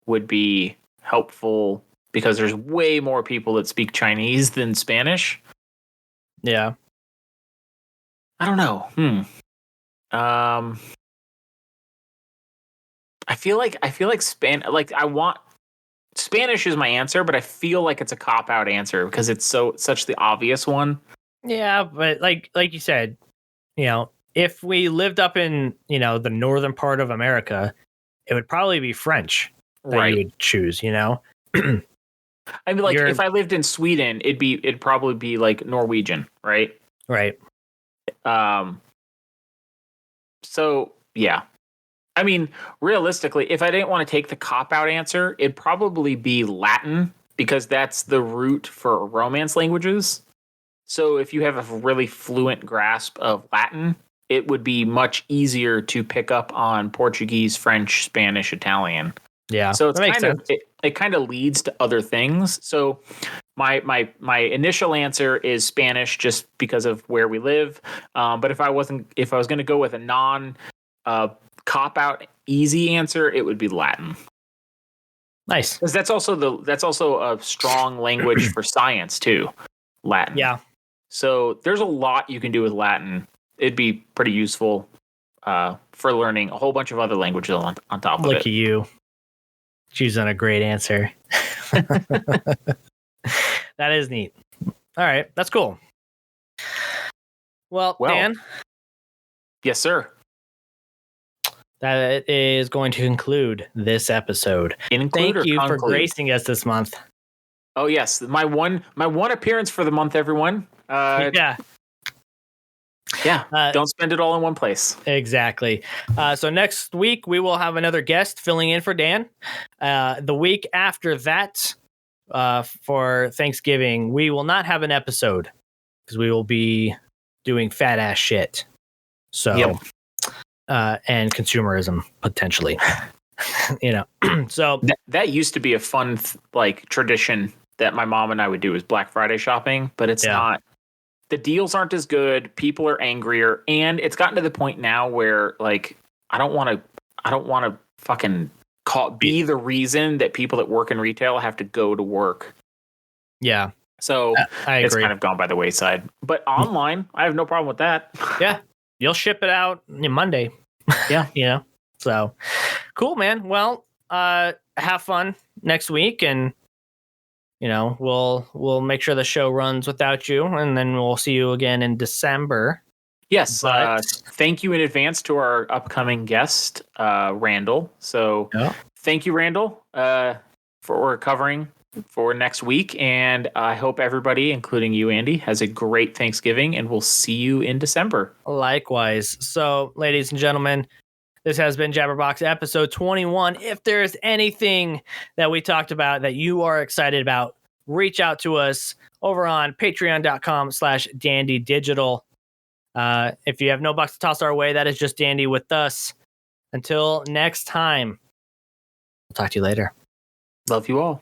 would be helpful because there's way more people that speak Chinese than Spanish. Yeah. I don't know. I feel like Spanish is my answer, but I feel like it's a cop out answer because it's such the obvious one. Yeah, but like you said, if we lived up in, the northern part of America, it would probably be French that you would choose, I mean, like if I lived in Sweden, it'd probably be like Norwegian, right? Right. So yeah. I mean, realistically, if I didn't want to take the cop-out answer, it'd probably be Latin because that's the root for Romance languages. So if you have a really fluent grasp of Latin, it would be much easier to pick up on Portuguese, French, Spanish, Italian. Yeah. So it's it kind of leads to other things. So my initial answer is Spanish just because of where we live. But if I was going to go with a non cop out easy answer, it would be Latin. Nice. Because that's also a strong language for science too. Latin. Yeah. So there's a lot you can do with Latin. It'd be pretty useful for learning a whole bunch of other languages on top of it. Look at you choosing a great answer. That is neat. All right, that's cool. Well, Dan. Yes, sir. That is going to conclude this episode. Thank you for gracing us this month. Oh yes, my one appearance for the month, everyone. Yeah. Don't spend it all in one place. Exactly. So next week we will have another guest filling in for Dan. The week after that, for Thanksgiving, we will not have an episode because we will be doing fat ass shit. So. Yep. And consumerism potentially, so that used to be a fun tradition that my mom and I would do is Black Friday shopping, but it's not. The deals aren't as good. People are angrier, and it's gotten to the point now where I don't want to fucking be the reason that people that work in retail have to go to work. Yeah. So it's kind of gone by the wayside. But online, I have no problem with that. Yeah. You'll ship it out Monday. Yeah. So cool, man. Well, have fun next week, and we'll make sure the show runs without you, and then we'll see you again in December. Yes. Thank you in advance to our upcoming guest, Randall. So thank you, Randall, for covering for next week, and I hope everybody, including you, Andy, has a great Thanksgiving, and we'll see you in December. Likewise. So, ladies and gentlemen, this has been Jabberbox episode 21. If there's anything that we talked about that you are excited about, reach out to us over on patreon.com/dandydigital. If you have no bucks to toss our way, that is just Dandy with us. Until next time, I'll talk to you later. Love you all.